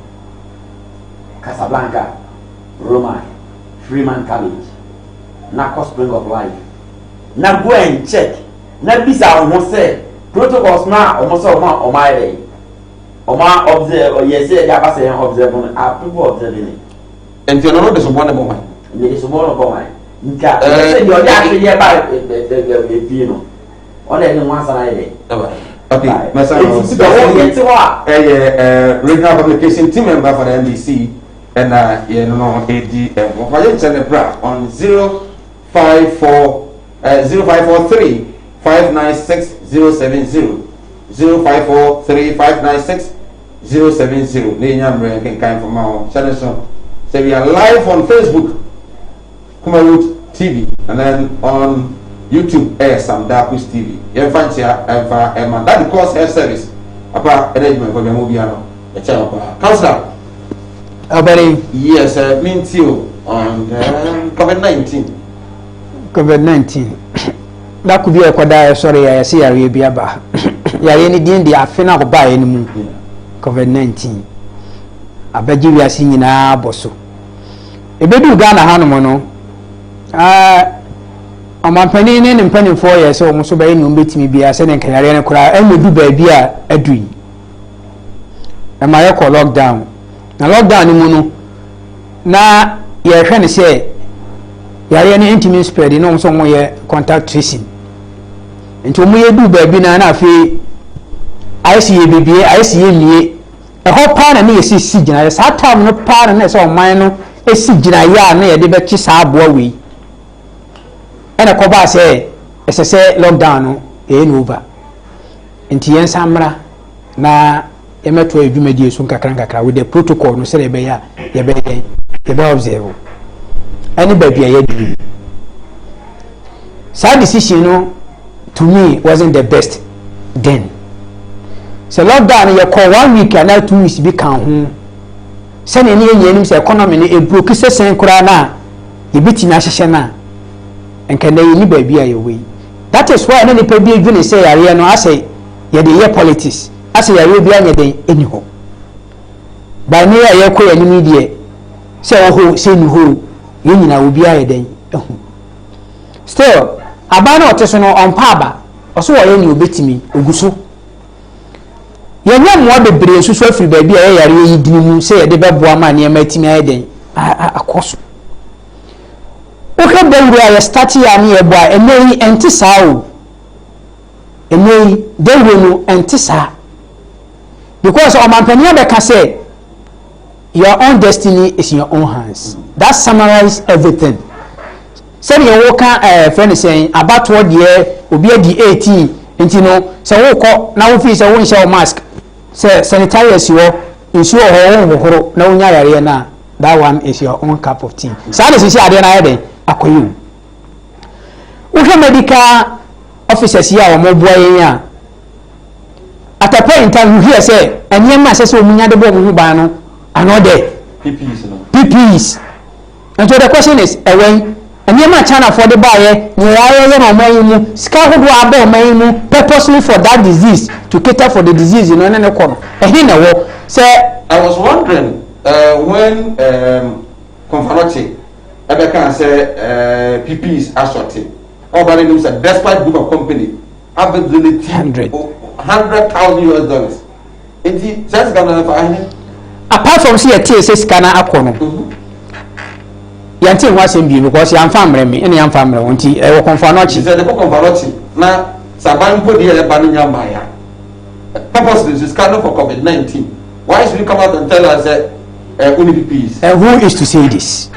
Casablanca, Roma, Freeman College, Nako Spring of Life. Now go and check. Now bisa almost said protocols now almost on my way. Oma observe or yes say ya say observe are people observing it. And you know this one about me. This one about me. Nka say you actually here by the piano. On any one side. Okay, myself. Regional Publication Team member for the NBC and you know AD on 0543 596 070 0543 596 070. Name ranking kind from our channel. So we are live on Facebook, Kumaroot TV, and then on YouTube, Sam Darkus TV. You find here, that course health service. Apa arrangement for the movie, the channel. Councillor, yes, means you on COVID-19. COVID-19. That could be a quadra. Sorry, I see a rebiaba. Ya any din the afina ko buy any COVID-19. I bet you are seeing in our bosso. A baby Ghana Hanomono. My penny and penny 4 years so almost by any meet me be a sending Canarian cry and we do baby a dream. And my echo lockdown. Now lockdown in mono. Now you're trying to say you are any intimate spread, you know, somewhere contact tracing. And to me, do baby na fee. I see a baby, I see me. A whole pan and me see signal. As I time no pan and that's all mine. A signal ya near the betches are boy. And a coba say, as I say, lockdown, ain't over. And Tien Samra na emetro Jumedi Sunka Kranka with the protocol no say beya, ye observe. Any baby I do. Sad decision to me wasn't the best then. So lockdown you call 1 week and now 2 weeks be count home. Send any economy a broke sen krana ye beat na shena and can they any baby away. That is why any baby even say area no I say ye the year politics. I say you be any anyhow. By me I call any media say oh say no ho you will be a day. Still abano otesono on paba oso wo ye ni obetimi oguso ye nya mo bebre susu afiri ba bia ye yare yi dinimu se ye de beboa ma ne matimi ayeden akoso o ka bawru ya start ya ne ye boa enei entisa o enei dewonu entisa because o mampania be ka say your own destiny is in your own hands. That summarizes everything. Say you walk friend saying about what year will be the 18 and you know so walk now if you won't show mask say sanitarians you ensure ho na unya yare na that one is your own cup of tea. So this is ade na ade akoyu. We medical officers here o mo boy yan at a point in time you hear say and your man says munya de bo mu ba no another PPs and so the question is when and your man China for the buyer you no man ska ho do aba man purposely for that disease to cater for the disease you know na ne kono e na wo say I was wondering when Confanoche Ebeka say PPs are sorted all by the a despite group of company availability $100,000 it just gonna find apart from see a TSA scanner akono yanti ho asem bi because yan famre me ene yan famre wonti e wo Confanoche say the Confanoche na saban po dey e ba no nyamba ya purpose this scanner for COVID-19 why should you come out and tell us that only PPs and who is to say this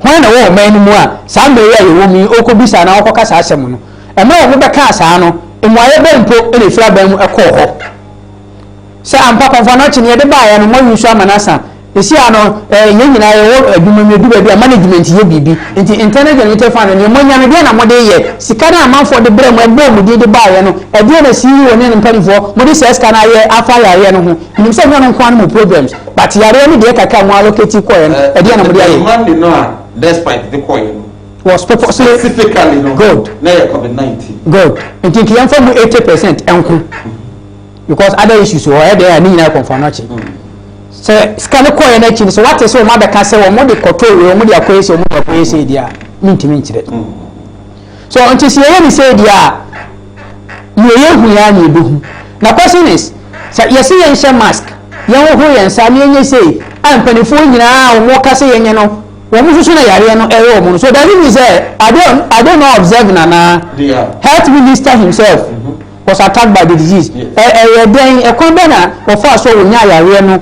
when a woman mu a some be ya wo mi okobisa na okokasa asem no e ma wo be ka asa no emwaye be mpo ene fira ba mu ekọ ho se ampa Confanoche ne de ba ya no mo yusu amanasa esi ano ye nyina ye wo adwuma me du ba bi management ye bibi nti internal generator fan ne mo nya me de na mo de ye sika na amanfo de bre mo egbo mu de ba ya no e de na CEO ne mpanifo mo de se sika na ye afa ya ye no ho nim se no nkwan mo problems but yare ni de kaka mo allocate ko ye no e de na mo de ye man de no despite the coin was purposely specifically no good na COVID-19 good nti ki yan for 80% enku because other issues were there ni na Confanoche se scan ko ye na chi so what is o ma be ka se wo mo de control wo mo de akoyese mo de akoyese dia mintimi nchire so until see ye ni say dia ni ye hu ya ni ebehu na question is say yes ye share mask ye wo hu ye nsa ni enye say ampanifo nyina wo mo ka se ye nye no wo mo susu na yare no e wo mo so that means say I don't know observe na health minister himself was attacked by the disease then e kon be na wo fa so wo nya yare no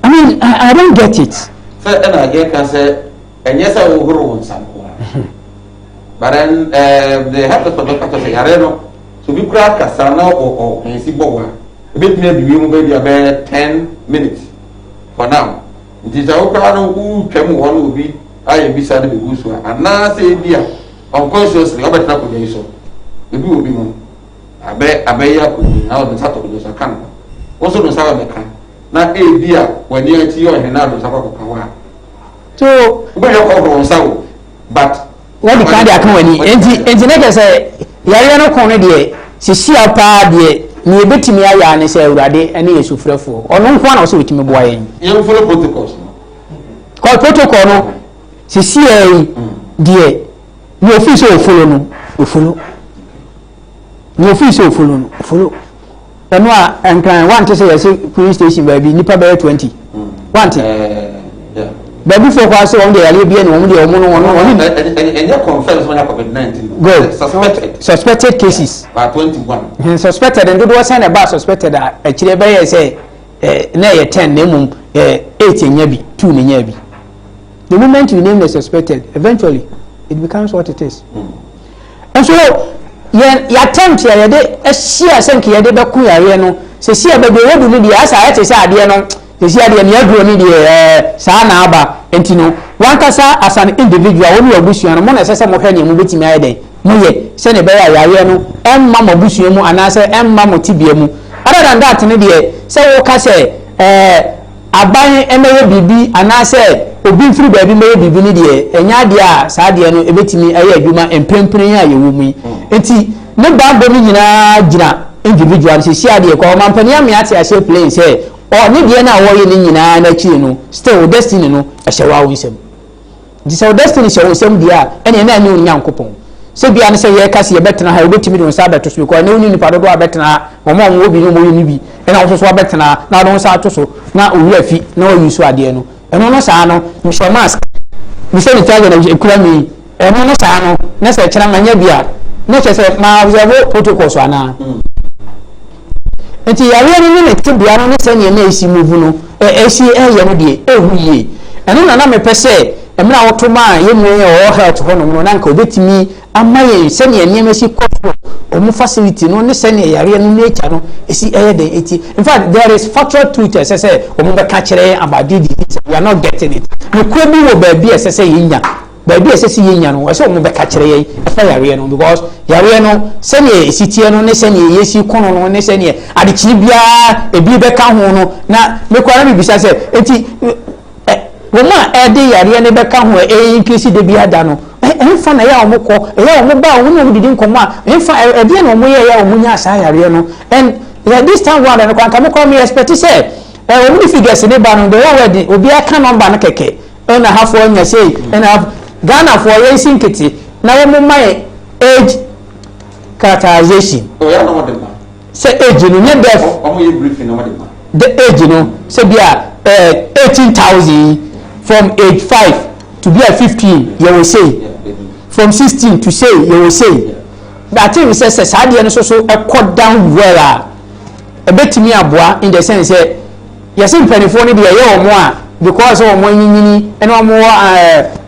I mean, I don't get it. So, and I can say, and yes, I will grow on some. But then the health of the doctor say, Areno, so we crack a sana or see Bowa. A bit maybe we will be about 10 minutes for now. It is our crowd who came one will be I be sad with Gusua. And now say, dear, unconsciously, I'm better with you. So, maybe will be more. I bet I could be now the Saturday was a can. Also, the Saturday na bia when you enti yo hena do sapa ko kawa so we yo ko ko nsawo but what the kind akan wani enti na ke say yare no kon de sisi apa de ni ebetimi aya ne say urade ene yesufrefo ono nko na so wetimi boa yen you follow protocols call protocol no sisi de ni office o follow no o follow ni office o follow no follow eno a enkan want to say yes police station baby nipa be 20 want yeah baby for kwa so on dey ale bia no on dey omo no and you confirm when COVID-19 good suspected cases by 21 suspected and do say na ba suspected a kire be ye say na ye 10 na mum 8 nya bi 2 nya bi the moment you name the suspected eventually it becomes what it is and so ya attempt ya de ehia senke ya de be ku yare no se sia be be wodu ni dia asa ya te sa ade no se sia ade ne aduro ni de sa na aba entino wankasa as an individual wonu abusuan no mo na sese mo hwe ne mo betimi aye den mo ye se ne be ya yare no emma mo abusuan mu anase emma mo tibia mu other than that ne de se wo ka se aban emeye bibi anase obi free baby meye bibi ni de enya de a sa de no ebetimi aye adwuma emprempren ya ye wo mu enti ne babo ni nyina gina individual se sia de ko mampani am ya te ase plane say o ne de na wo ye ni nyina na chi no still destiny no ehye wa wo nsem di say destiny she wo nsem dia ene na anyu nyankopon se bia ne say ye kase ye betena ha obetimi de nsa beto so ko ne uni nipa dodo abetena wo mo wo bi no mo ye ni bi ena wo so abetena na do nsa to so na owu afi na wo yusu ade no eno no saa no mso mask mi se ni tag na ekura mi eno no saa no na se kira manya bia na che se ma observe protocol so ana enti yare ni ne tibia no se ne na esi move no esi ye no de ehu ye eno na me pese emra wotoma ye mu ye o health ho no na nka obetimi amaye se ne nyema si kofo omu facility no ne se ne yare no nature no esi de eti in fact there is factual truth say omu be ka kire about this we are not getting it no kwa bi wo ba bi say yinya baabi esesi yenya no ese omo be ka kire yen efa yare no because yare no sene esitie no ne sene yesi kono no ne sene adechi bia ebi be ka ho no na me kwara bi bisa se enti woma ede yare ne be ka ho increase de bia da no enfa na ya omukọ ya omo ba omo no didi nkomo a enfa ede na omo ya omo nya asa yare no and this time round and kan come me expect say omo di figures ne ba no de already obi aka number no keke na half one ya say and have Ghana for racing kiti na wo mai age characterization ya no modern say age no nye def omo ye briefing no modern the age no say bia 18,000 from age 5 to be at 15 you will say from 16 to say you will say that thing say sadie no so cut down well a betimi aboa in the sense say yes penifo ne de ye omo a because omo yinyini ene omo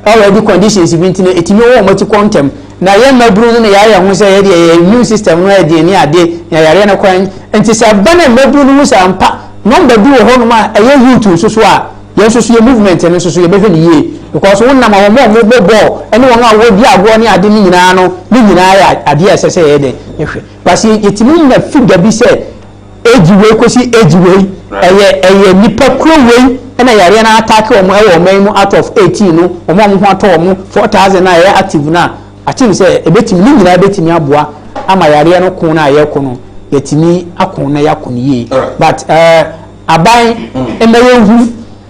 already conditions binti na etimi wo mo ti quantum na ye mabru no ya ho say ye de immune system no e de ni ade ya yare na kwan enti say bana mabru no so ampa number bi wo ho no ma eye youth so a ye so ye movement ene so ye be hwe ye because won na ma mo bobo ene won a wo bi agwo ni ade ni nyina no ni nyina ya ade ya sese ye de ye hwe but etimi na figure bi say age we kosi age we eye nipa kro we na yare na attack omo e wo man mu out of 18 no omo ho ato omo 4,000 na ye active na ati say ebetimi ni nyina betimi aboa ama yare no ko na ye ko no yetimi akon na yakon ye but aban emeye hu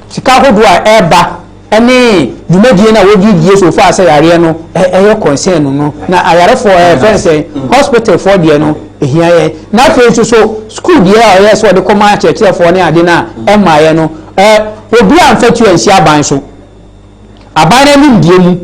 sika hodo a eba ene dumedie na wodi so fa say yare no eye concern no na ayare for fence hospital for die no ehia ye na fe so school die a yes wo de koma church for ne ade na ema ye no obi amfatu ansi aban so aban na ndie mu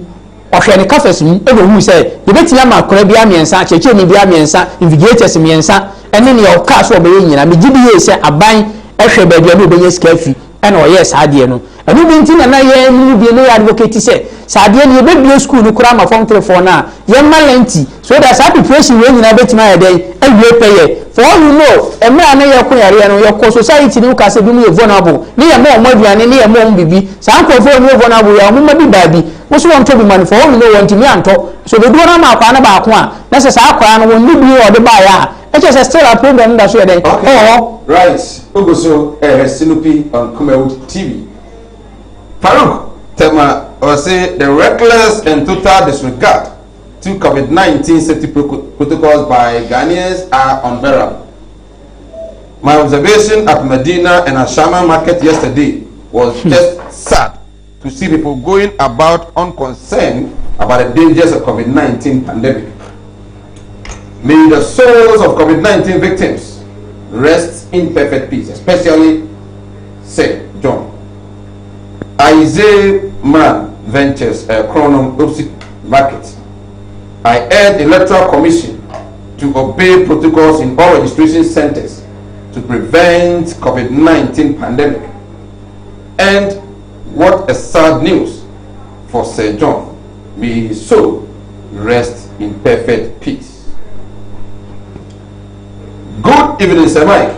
ohwe ne kafes mu e hu say ye betia makora bia miensa cheche ni bia miensa invigilators miensa ene ne o ka so obeye nyina me gidi ye say aban ehwe ba bia no obeye skafi ene o yes ade no enu bi nti na ye mu bi no advocate say sade ne be bi school no kura ma form 3 for na ye malenti so that sa preparation we nyina betima ye den awie peye for all you know emra na ye ko yare no ye ko society ni ka se bi mu ye vulnerable ni ye mo aduane ni ye mo bibi sa nkofo ni vulnerable ya mo bi baabi wo so won to bi man for all you know want me anto so be do na ma kwa na ba ko a na se sa akwa no won ni bi o de ba ya e che still a problem that so ye den oh right ogoso Sinupi on Kumawood TV Farouk Tema or say the reckless and total disregard to COVID-19 safety protocols by Ghanaians are unbearable. My observation at Medina and Ashama market yesterday was just sad to see people going about unconcerned about the dangers of COVID-19 pandemic. May the souls of COVID-19 victims rest in perfect peace, especially St. John. Isaiah Man Ventures, Chronom Opposite Market. I urge the Electoral Commission to obey protocols in all registration centers to prevent COVID-19 pandemic. And what a sad news for Sir John. May his soul rest in perfect peace. Good evening, Sir Mike.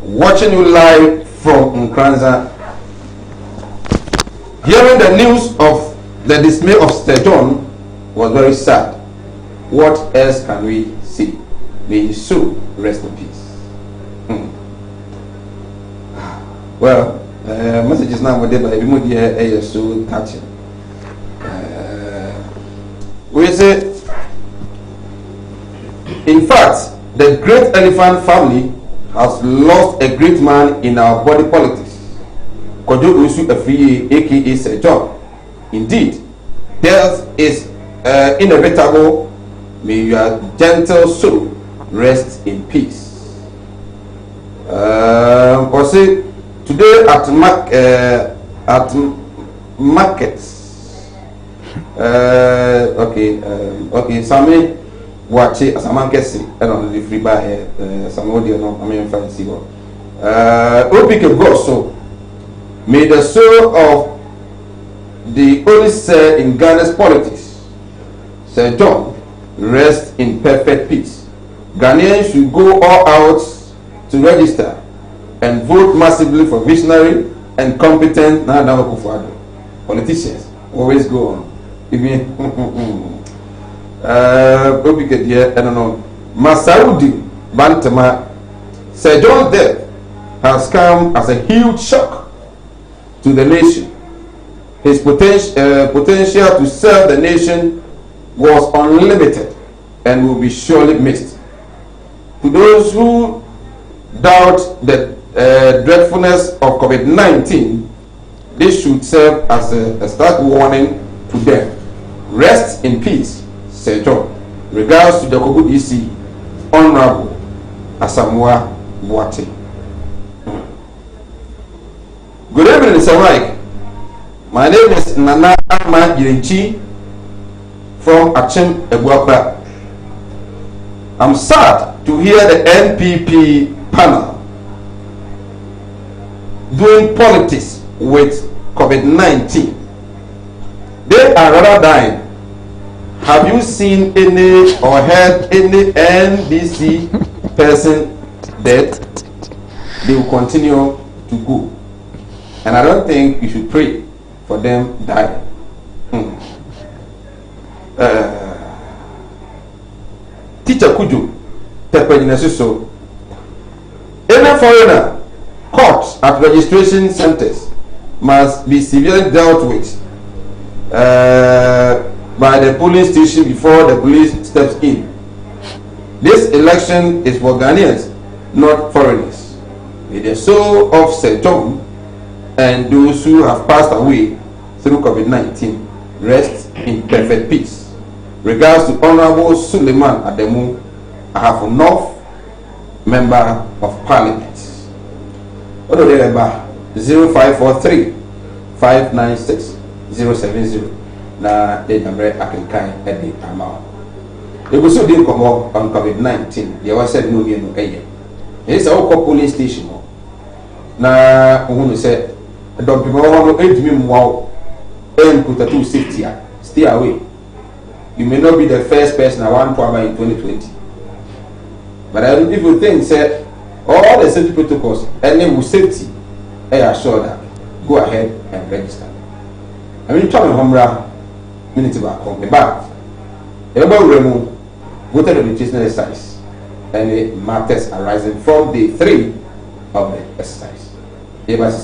Watching you live from Nkranza. Hearing the news of the dismay of Sir John was very sad. What else can we say? May his soul rest in peace. Well, messages now were there, but every day so touching. We say, in fact, the great elephant family has lost a great man in our body politics. Kojo Usu Afiye, aka Sir John. Indeed, death is inevitable. May your gentle soul rest in peace. Also, today at markets. Okay. Sami watch Saman Kesi. I don't know free by here. Some audio no. I mean fancy one. Opik God so. May the soul of the only Sir in Ghana's politics, Sir John, rest in perfect peace. Ghanaians should go all out to register and vote massively for visionary and competent Nana Akufo-Addo. Politicians always go on Even Obi Kedia, I don't know. Masaudi Bantama, Sir John's death has come as a huge shock to the nation. His potential to serve the nation was unlimited and will be surely missed. To those who doubt the dreadfulness of COVID-19, this should serve as a stark warning to them. Rest in peace, Sir John. Regards to the Kogu DC, Honorable Asamoah Boate. Good evening, Sir Mike. My name is Nana Ama Yirinchi from Achim Ebuapa. I'm sad to hear the NPP panel doing politics with COVID-19. They are rather dying. Have you seen any or heard any NDC person dead? They will continue to go. And I don't think you should pray for them dying. Teacher Kuju, Tepejinesuso. Any foreigner caught at registration centers must be severely dealt with by the police station before the police steps in. This election is for Ghanaians, not foreigners. May the soul of Sir John and those who have passed away through COVID-19 rest in perfect peace. Regards to Honorable Suleiman Ademu, I have enough Member of Parliament. What are they about? 0543 596 070. Na the number I can at the amount. They will still didn't come up on COVID-19. They was said no near no air. It's a local police station. Na who said, don't people want to aid me wow and put a two safety. Stay away. You may not be the first person I want to have in 2020. But if you think, say, all the safety protocols, and then with safety, I assure that go ahead and register. I mean, tell me, Homra, minute back home, back. Everybody remove, go to the registration exercise, and the matters arising from day 3 of the exercise. Everybody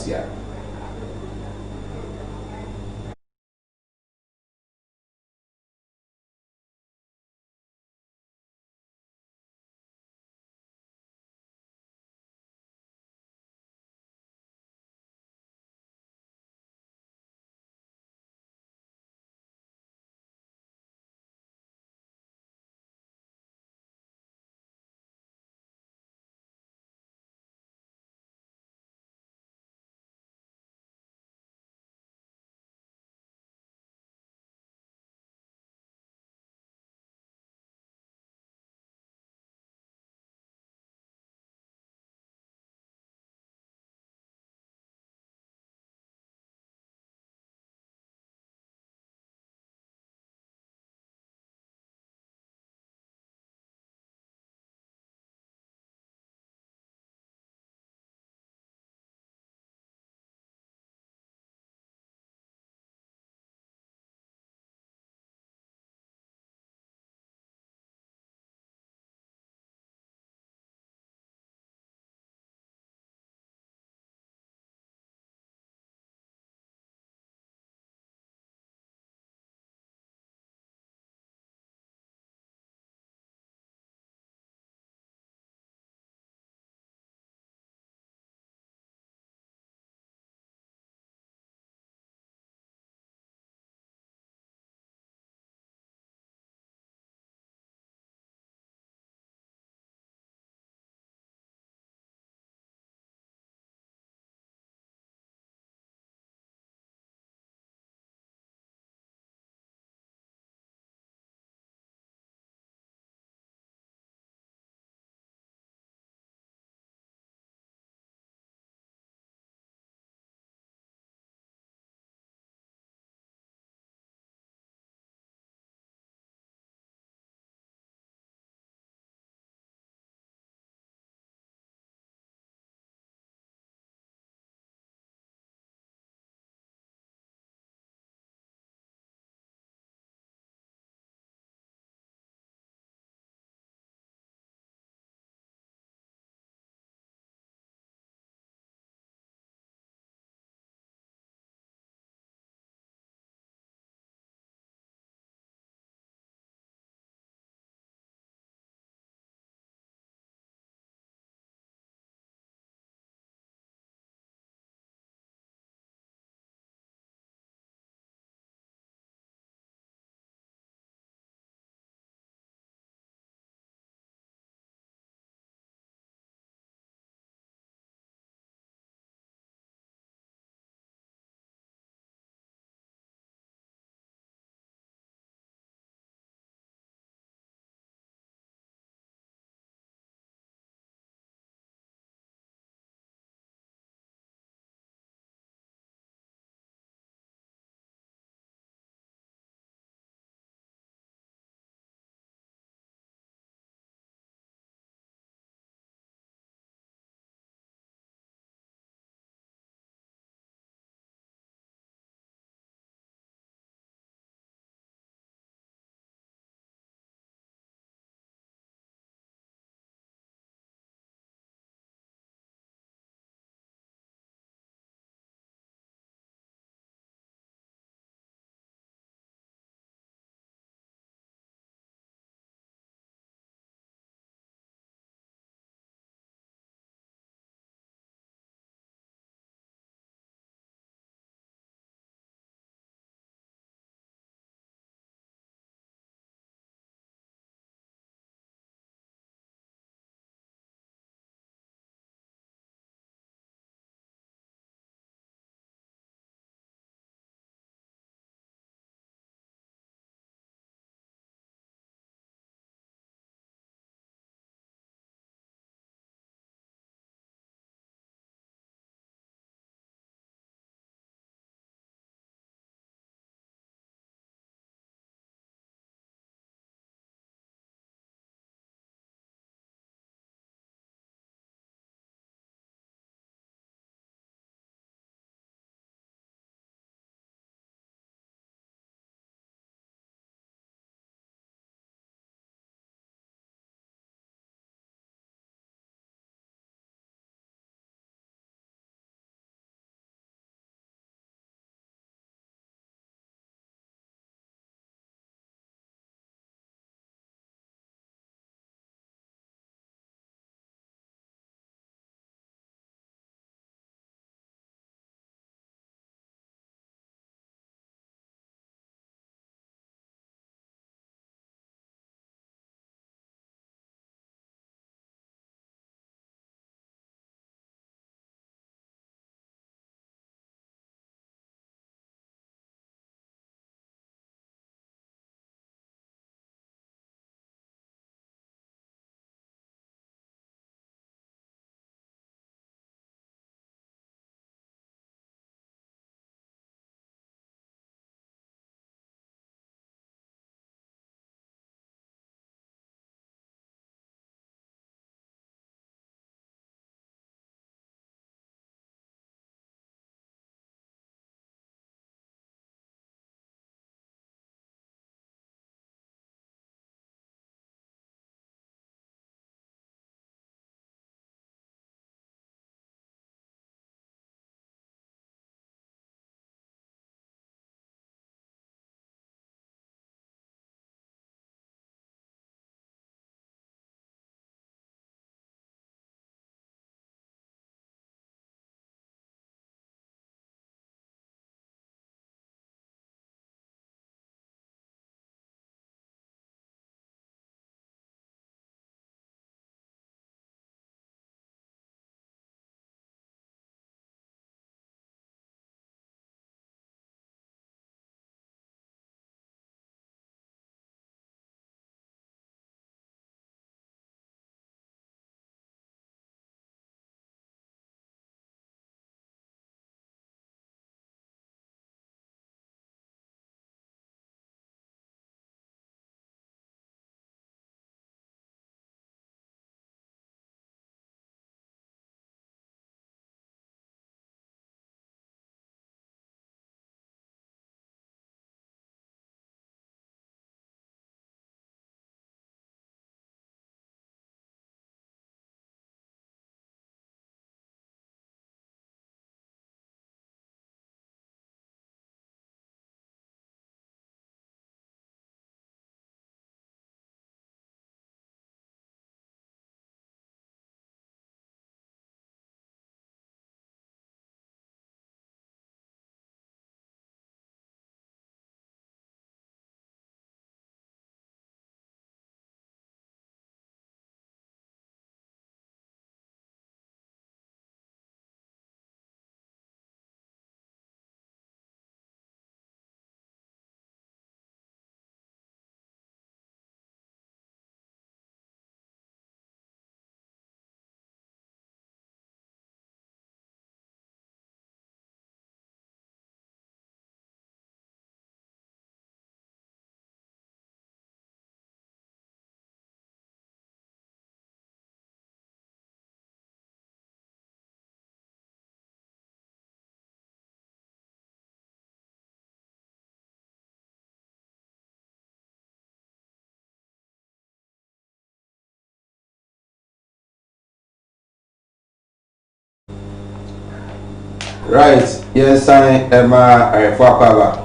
Right, yes, I am a Fuakaba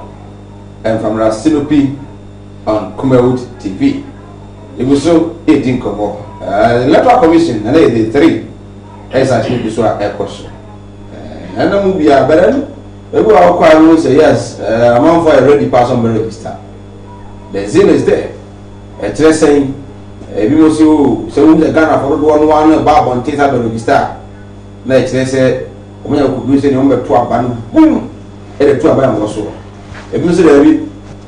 and from Rasinopi on Kumawood TV. It was so 18 Komo. The Electoral Commission, and they did 3 as I think this was a question. And then we are better. We will quite say yes, amount for a ready person to register. The zeal is there. A dress saying, if you so the Ghana for one about on Tita to register. Next, they say, when you could say number 2 ban, boom, and the 2 ban also. If you say,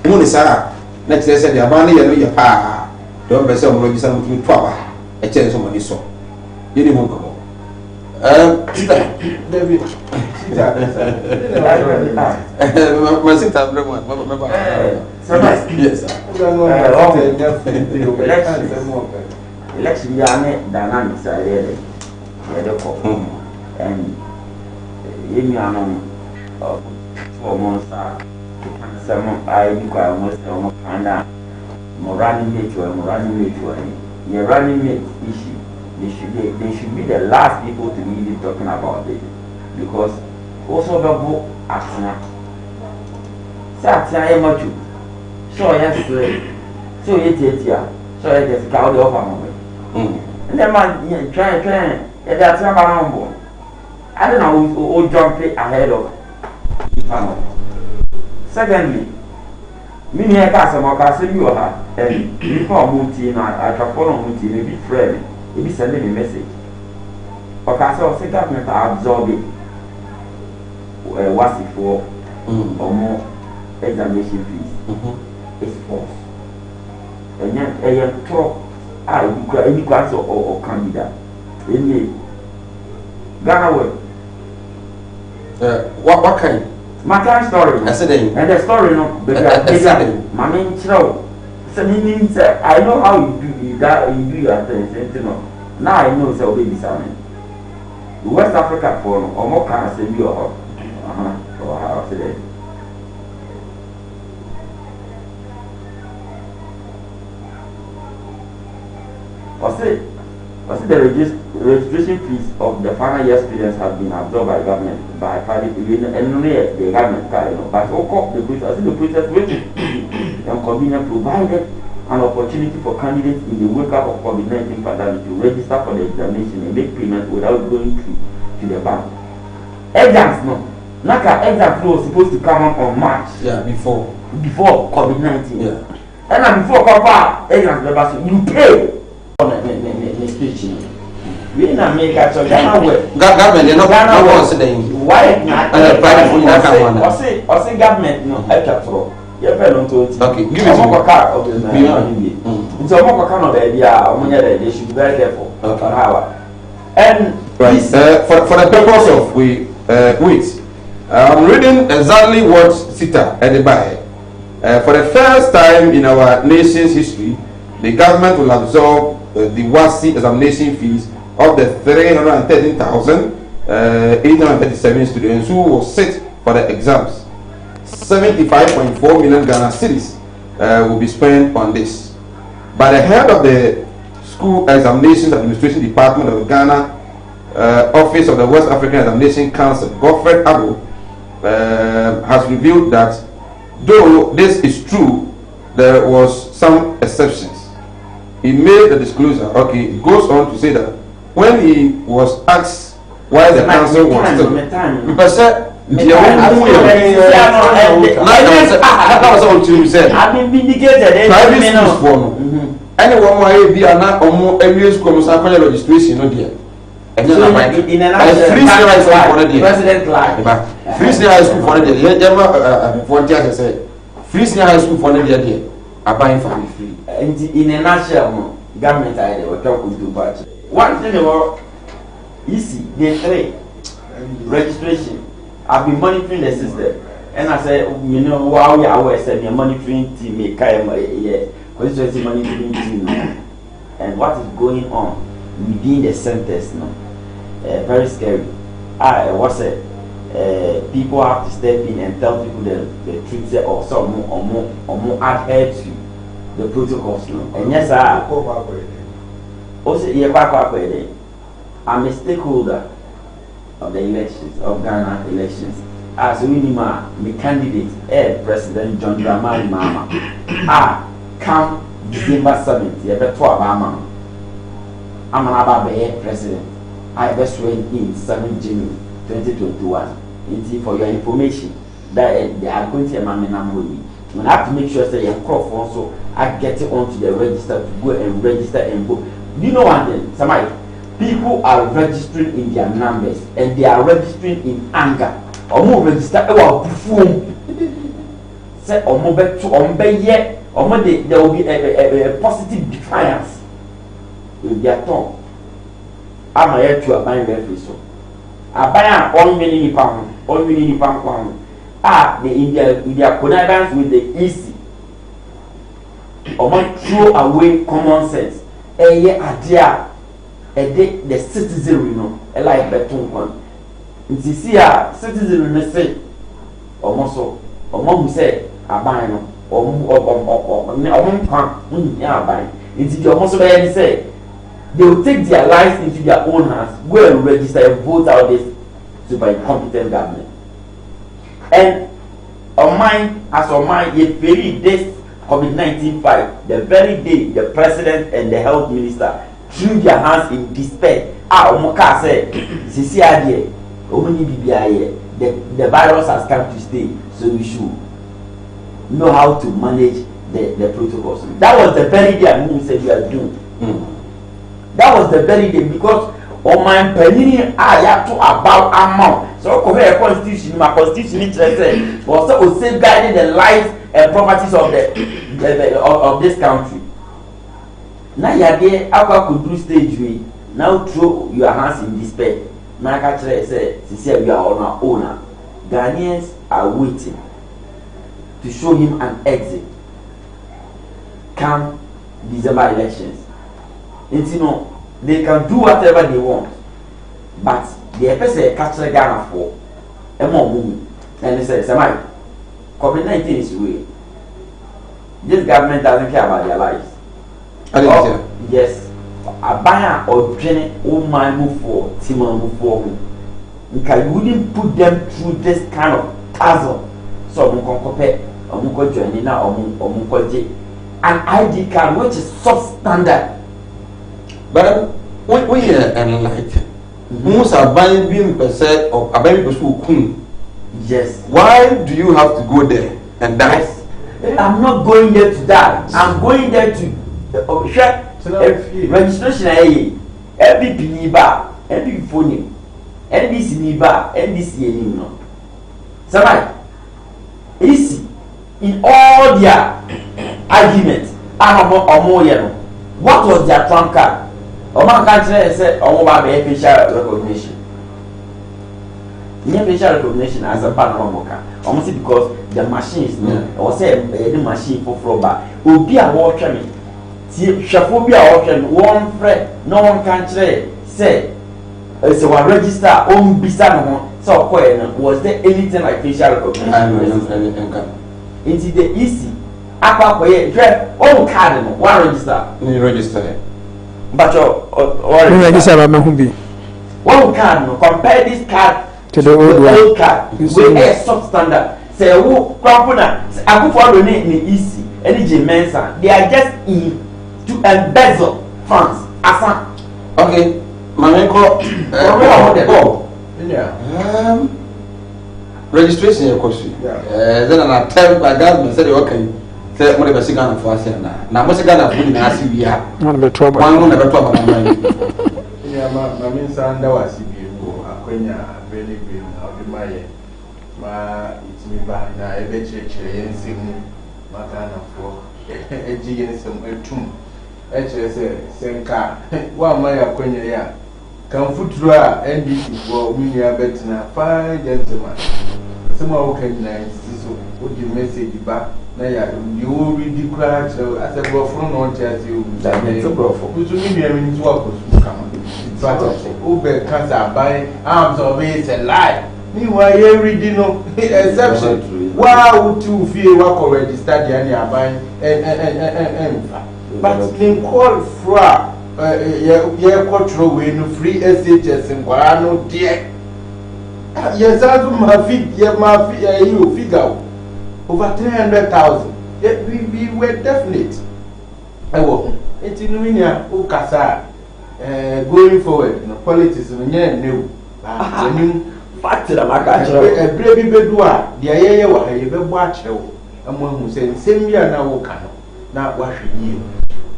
Moon is Sarah, next they said, the Abani and your pa, don't be some register with 2, a chance of money so. You didn't want to go. David. My sister, yes, election dynamics are really and you almost some I almost running mate your running mate issue. They should be the last people to be even talking about it, because also the book acting. Satia much. So yes, so it so it is called the offer. And then man try that's not humble. I don't know who jump ahead of the panel. Secondly, many a customer can you are and before Muti and I can follow Muti, maybe friend, maybe sending a message. Or can say government absorb it. What's it for or more examination fees? It's false. And yet, a talk, any class or candidate. Ghana way. What kind? My kind story. I said, and the story, no, my main show. So means I know how you do your things, you know. Now I know so baby son. West Africa for or more can say you or how today. Was it the registration fees of the final year students have been absorbed by government, by private, and only the government, but all the process waiting and convenient provided an opportunity for candidates in the wake-up of COVID-19 pandemic to register for the examination and make payment without going to the bank. Exams, no. Naka exam flow was supposed to come on March. Yeah, before COVID-19. Yeah. And before cover exams, you pay. We in America, so Ghana way. Government, they're not saying why not? Private Government, no, okay, give it to me. So, they should be very careful. And right, for the purpose of wait, I'm reading exactly what Sita Edibahe. For the first time in our nation's history, the government will absorb the WASI examination fees of the 313,837 students who will sit for the exams. 75.4 million Ghana cedis will be spent on this. By the head of the School Examinations Administration Department of the Ghana Office of the West African Examination Council, Godfred Abo, has revealed that though this is true, there was some exceptions. He made the disclosure. Okay, it goes on to say that when he was asked why the council was still, people said, that was all you said. I've been vindicated. Private schools for anyone who may be an almost every school must have registration, no dear. In a president live. Free senior high school for the free senior high school for the day. I'm buying for free. In a nutshell, government idea or talk with the budget. One thing about easy, the 3 registration. I've been monitoring the system, and I said, you know, while we are sending a monitoring team, constituency monitoring team, and what is going on within the centers, no, very scary. What's it? People have to step in and tell people the truth, or some more adhere to the protocols, no. And yes, also, I'm a stakeholder of the elections, of Ghana elections. As we know, the candidate, President John Dramani Mahama, come December 7th, you better talk about I'm an Ababe president. I was sworn in 7 January 2021. It's for your information that they are going to amend. You have to make sure that your crop also are getting onto the register to go and register and vote. Do you know one thing? Somebody, people are registering in their numbers and they are registering in anger. Or more register our perform. Say or more back to yet or more there will be a positive defiance with their tongue. I'm here to a buying referee so. I buy on many pound, the India with their connivance with the EC. Or might throw away common sense. The citizen, you know, a life better one. Nti si a citizen me say omoso omom say aban no kan nya aban nti the omoso be say they will take their lives into their own hands, go and register and vote out this super incompetent government. And on mine you very this COVID-19 fight, the very day the president and the health minister threw their hands in despair. Omoka said sisi adie the virus has come to stay, so we should know how to manage the protocols. That was the very day I said we are doomed. That was the very day because on my penny I have to about amount. So compare constitution, my constitution said was safeguarding the lives and properties of of this country. Now you are there, how could do stage way? Now throw your hands in despair. Nakatre said, "Since we are on our own, Ghanaians are waiting to show him an exit. Come December elections. And you know, they can do whatever they want, but the person capture Ghana for a more movie. And they say, "Samai, COVID-19 is real. This government doesn't care about their lives." Yes. Abaya or Jenny, oh my move for Timon move for me. You wouldn't put them through this kind of puzzle. So I'm compare or Muko Joanina or Muko J. An ID card which is substandard. But when you are enlightened, most are buying being percent of a baby person. Yes. Why do you have to go there and die? Yes. I'm not going there to die. I'm going there to share. Registration every Niba, every phone, NBC Niba, NBC no. Somebody easy in all their arguments. What was their trump card? Oman country said facial recognition. Facial recognition as a panorama almost because the machine is or say the machine for rubber will be a water me. Shaphobia option one friend, no one can say it's a register on Bisano. So was there anything like facial recognition? Into the easy upper own card one register. Register. But your register one card compare this card to the old card with a substandard. Say who compuna I go for donate easy any Mensa. They are just in to embezzle funds. Asa. Okay. Registration your question. Then an attempt by government said okay. Say what about Ghana for us now. Now most Ghana for the ask we are. One be trouble. One never trouble my mind. Yeah, my main son that was CBO. Akwenya very green. I'll be my it's me back now. I bet you see me. My Ghana for a jig some tomb. Senka, one my acquaintance, come foot through NBC for me, better fine gentleman. Someone can nice, so would you message back? Now, you will be declared as a girlfriend on chance you that makes a girlfriend. Which means you mean to work with come. Uber cancer buying arms of it a lie. Meanwhile, every dinner exception. Why would you feel work already study and you're buying and but they call for yeah, control when free SHS and Guano dear. Yes, I do my figure over 300,000. We were definite. I will. It's in Minia Ukasa going forward. Politics in new. Fact that I got a baby bedua, the air you watch among who said, same year now, not wash you.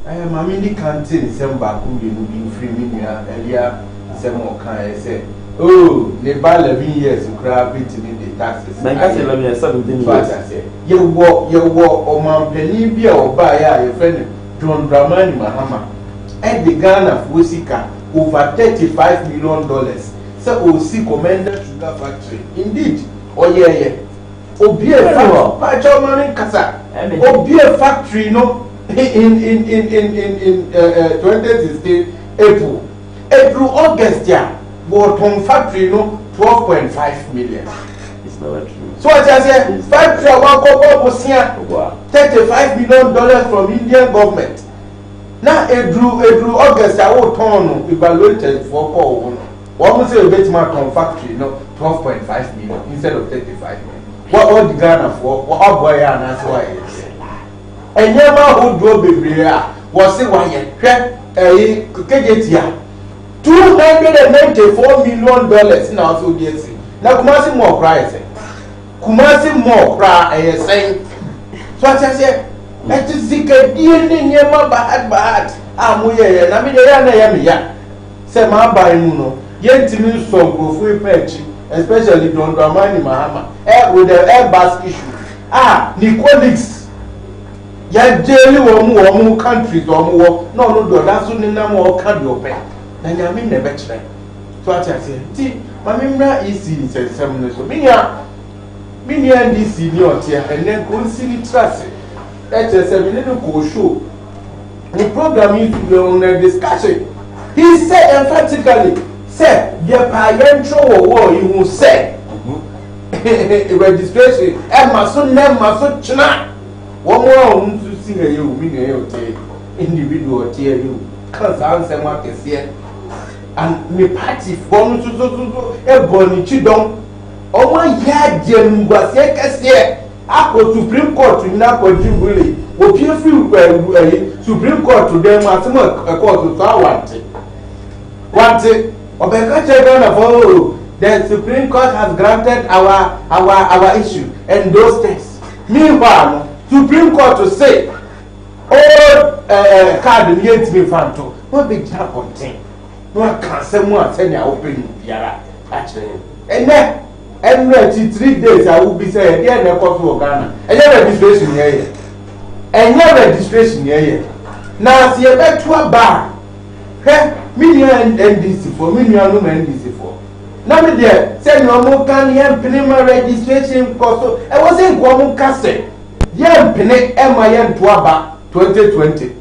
I am a mini canteen, some back who be free minia earlier, some more kind. I said, oh, they buy 11 years to grab it in the taxes. My cousin, let me 17 years. I said, you walk, or man penny or buy your friend John Dramani Mahama. And the Ghana Fusika over $35 million. So, we'll see Commander Sugar Factory. Indeed, oh yeah. Obie factory, Pachaman Kasa. Obie factory, no, in 2016 April, August, yeah. But on factory, no, 12.5 million. It's not true. So I just said, factory one couple was here, $35 million from Indian government. Now, April, August, I will turn evaluated for call. One say a bit more on factory, no, 12.5 million instead of 35 million. What the Ghana for? What boy and that's why it's and Yama who drove baby was it why a KGTR $294 million in our so dear. Now Kumasi more price. Kumasi more cry saying so I said let us see a deal in Yama bad. I'm here and I mean ya say my buy muno. Yet me some go patch, especially Don Dramani Mahama, with the Airbus issue. The colleagues, ya daily one countries or more, no, that's only more can't open. And I mean the better. So I say, see, my memory is in some so many and this seniority and then consider trust. That's a 7 little show. The program is to be on a discussion. He said emphatically. Say, your parent war, you will say registration, and my son, China. One more to see you, meaning individual tear you, can't answer what is here. And me party form to a bonny chidon. Oh, my yard, Jem was here. I go Supreme Court to Nako Jimbuli, will be free Supreme Court to them as a court to want the Supreme Court has granted our issue and those things. Meanwhile, Supreme Court to say, oh, card yet me fan to what big jump on thing. No, can't say more than I open Yara actually. And then, and 3 days I will be saying, yeah, no court for Ghana. And your registration here. And your registration here. Now, see a back to a bar. Million NDC for million NDC for. Now, me there, send no more can yam pinima registration cost. I was in Guamu Casse. Yam pinne MIN Tuaba 2020.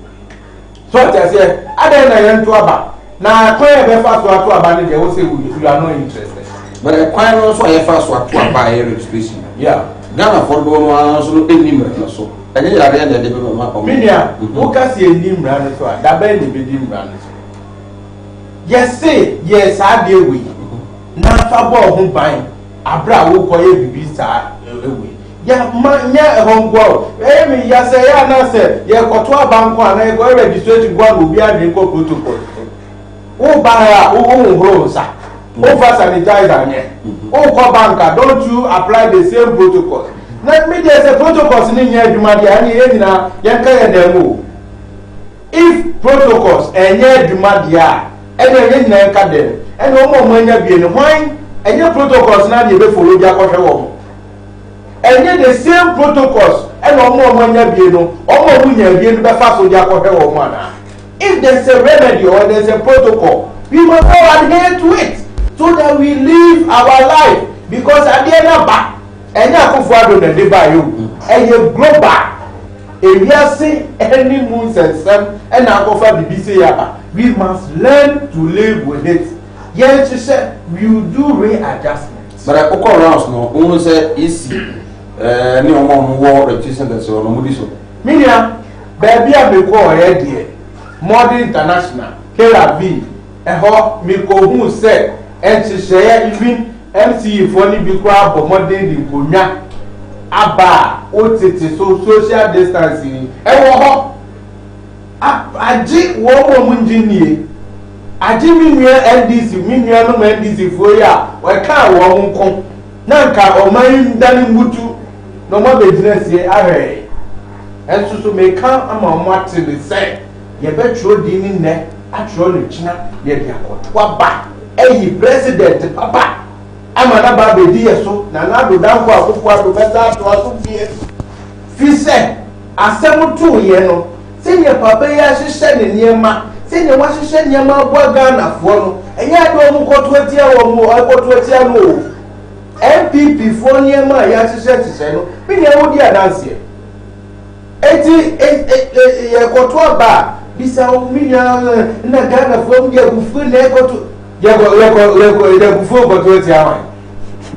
So I say, I don't know Tuaba. Now, I quite a fast to abandon the whole say you are not interested. But I quite also a fast to buy registration. Yeah. Ghana for also any so. And then I read the development. Minia, who can see a dim run so that bend the bidding run. Yes, say, yes, I deal with. Now, Fabo who buying. Abra will call you Bibisa away. Ya, a home go. Amy, yes, I say, yeah, got to a bank one, I go registration one will be a drink of protocol. Oh, buy who rosa. Over sanitizer. Oh, call banker, don't you apply the same protocol? Let me there's a protocol in here, you might be if protocols and yet you might be and no more money be in wine, and your protocols now you follow their control. And yet the same protocols and no more money be no, or more money be in the fast with their control. If there's a remedy or there's a protocol, we must all adhere to it so that we live our life. Because at the end of back, and you can the day by you, and you grow back. If we are seeing any moons and sun, and I go for the BC, we must learn to live with it. Yes, she said, we will do readjustments. But I go around now, who say, easy, no more war, registration, that's all, no more. Minia, baby, I may call her dear. Modern International, KRB, and her, me who said, and she said, even MCE for ni bi kwa bomodin di konya aba o tete social distancing e wo ho aji wo mo engineer aji minua NDC minua no NDC for ya we ka wo nko na nka o man dani mutu no ma be dinasi ahwe ensusu me ka ama mo atele se ye betro di ni ne atro ne china ye dia ko ba eyi president papa ama na ba be di yeso na na do danfo akofo ado beta to aso fie fi se asem to ye no se ye papa ya hihye ne niema se ne wa hihye niema bo Ghana fo no enya do mu koto atia wo mu koto atia no MPP fo niema ya hihye no bi ne wo di adanse eti ye koto aba bisa o minya na Ghana fo mu ye gufu na koto ye gufu koto atia wa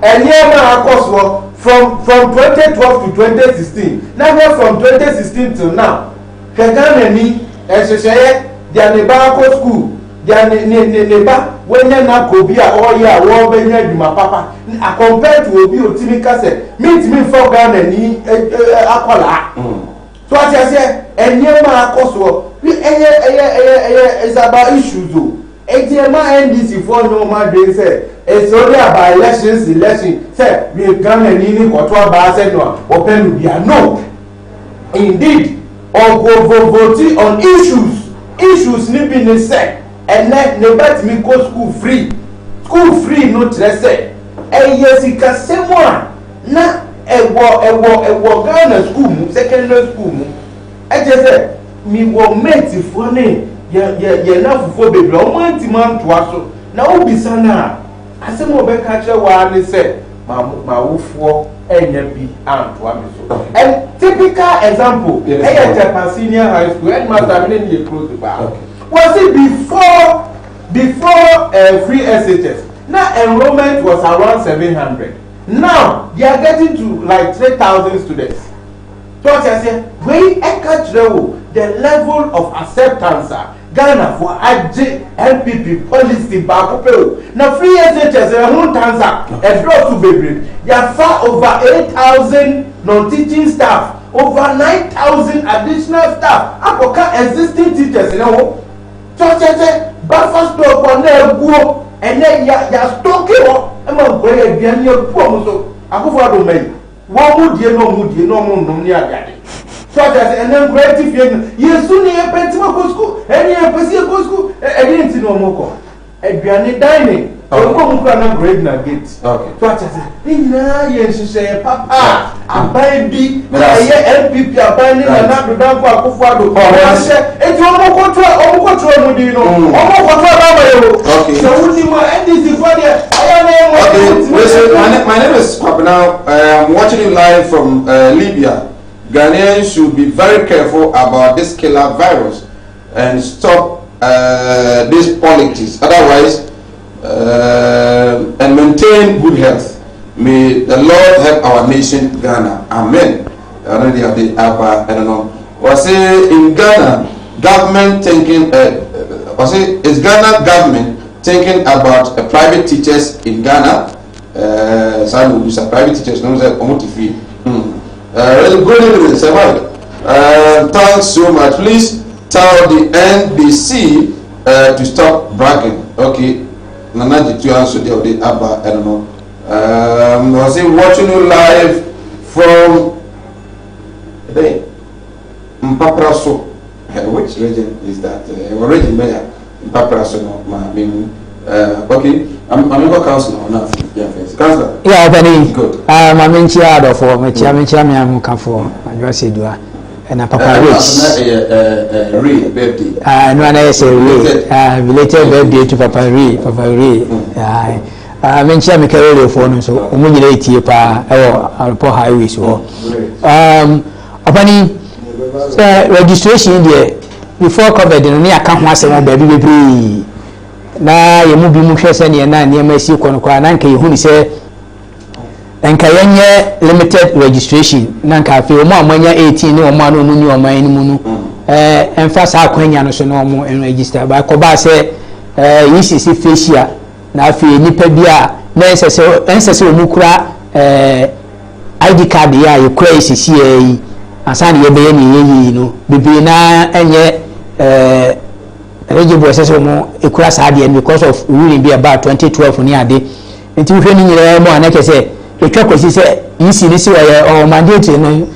Enyema akoswo from 2012 to 2016 now from 2016 till now Ghana ni ehyehyeye dia ne ba ko school dia ne ba wenya na kobi a oya wo benya adwuma papa compared to obi otimi kase me for Ghana ni akola so asiase enyema akoswo is about issues o Ejema NDC for no ma dey say it's only about election say we Ghana ni koto aba say no open bia no indeed or go vote on issues ni bi ni say and ne bet me go school free no tre say sika semo a na ewo Ghana school mu secondary school mu je say mi wo mate for ne ye na fufo bebre o man ti man to aso na obi sana asem obeka kire wa ni se ma wofo enya bi anto ami so and typical example Tepa Senior High School and master me dey close the bar was it before free SHS now enrollment was around 700 now they are getting to like 3,000 students so I say we catch the level of acceptance Ghana for MPP policy back now free SHS and drop to baby there far over 8,000 non-teaching staff over 9,000 additional staff akoka existing teachers so buffer stock on there go and then ya stock it up and my boy again your poor so akofo do me wo mudie no mo ni agade so that and then creative yesu ni pentima go school and you pesi go school e didn't no mo ko aduane dining ko mu kwa na grade na gate okay so that ina ye nhihye papa abai bi na ye MPP abai ni na do dan ko akofo ado o hye eti omo kotro mu di no omo kotro ba ba yo okay so woni mo NDC for there aya na mo okay my name is Kwabena. I'm watching you live from Libya. Ghanaians should be very careful about this killer virus and stop this politics. Otherwise, and maintain good health. May the Lord help our nation, Ghana. Amen. Already have the I don't know. Was it in Ghana government thinking? Was it is Ghana government thinking about private teachers in Ghana? Some private teachers no say omotifi. Good evening, sir. Thanks so much. Please tell the NBC to stop bragging. Okay. Nanaji to answer the Abba, I don't know. Was he watching you live from Mpapraso? Which region is that? Region Mayor Mpapraso, okay. I'm a councillor or not? Yeah, councillor. Yeah, Benny. Good. I'm in charge of me I'm for I say do and a papa rich. Real birthday. No, I say related birthday to Papa Ray. I'm in charge of the phone, so umujireti pa or highway so. Opani registration there before COVID in near account was a baby. Na yemu bi mu hwese ne na ne ma si kono kwa na nka yehuni se enka yenye limited registration na nka afi omo amanya 18 ne omo anu ni omo ani mu no emfa sa akwanya no so na omo register ba ko ba se yisisi facia na afi nipa bi a na ensese omukura ID card ya yekura isisi yi asane ye beye ni yeyi no bibi na enye eligible ensese mo ekura saade because of ruling be about 2012 ni ade nti hwe ni nyere mo anake se etwa kosi se yisi ni se o mandate no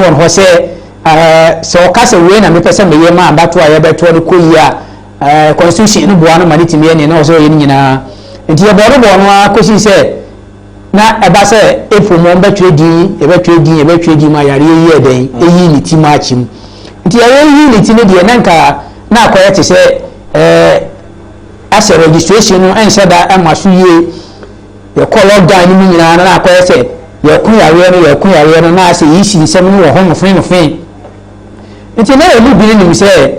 won ho se so kase we na me pese me ye ma abato aye beto no koyi a constitution no boa no maniti me ne na o so ye nyina nti ye bo no akosi se na eba se efu mo betwe di ma yare yi eden eyi ni ti ma chim nti yare yi ni ti ne de na akoye te se as registration no ense da amaso ye ye call lockdown ni nyina na akoye se ye kun yare no na se yi si nsem no wo ho mfen nti na elu bi ni se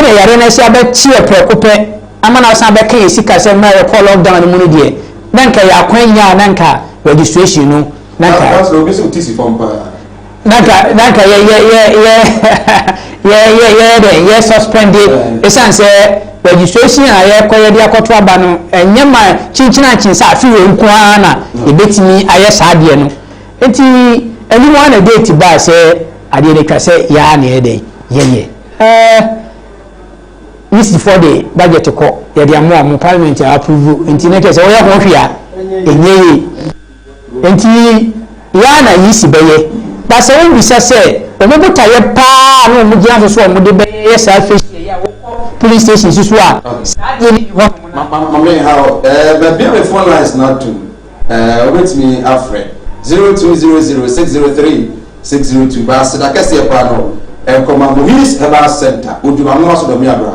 na yare na se abeti e prekope amana san be kan sika se ma ye call lockdown ni mu no de nanka ya kwanya nanka registration no nanka nanka ye suspended esanse registration aye koye dia koto aba no enyema chinchina chinsa afi we nko ana ebetimi aye saade no enti enimu ana date ba se ade ne twase ya na ede ye this for the budget ko ye dia mo parliament approve enti ne kese oya ho hwia enye enti ya na yisi beye ba se won bisa se omobuta ye pa no mu gia so mo de beye sa facie ya wo police station susu a saade ni ho mama how the be phone lines not to with me afre 0200603602 ba se da kese pa no Koma Muhis Herbal Center, Uduma Mosso do Miabra,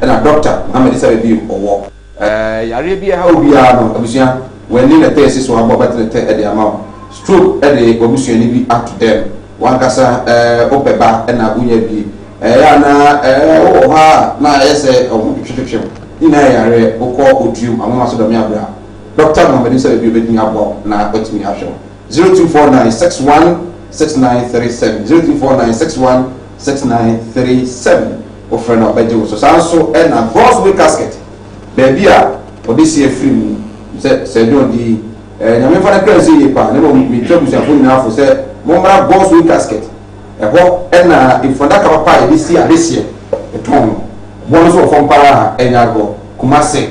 and a doctor, Mohammed Sabi or walk. Arabia, how we are, Abusia, when in a thesis or about the amount. Stroke at the Obusian be up to them. One cassa, Opeba, and Abuya be. Ana, na essay of prescription. In a call Udium, and Mosso do Miabra. Doctor Mohammed Sabi with me about, now let me have show. 0249616937 0249616937 offering our budget so also and a Boswell casket baby for this year free say don't the nyame fa na crazy pa na mo mi twa busuafo nyina fo say mo mara Boswell casket e ho na ifo da ka papa this year eton bon so fo para enyago kumase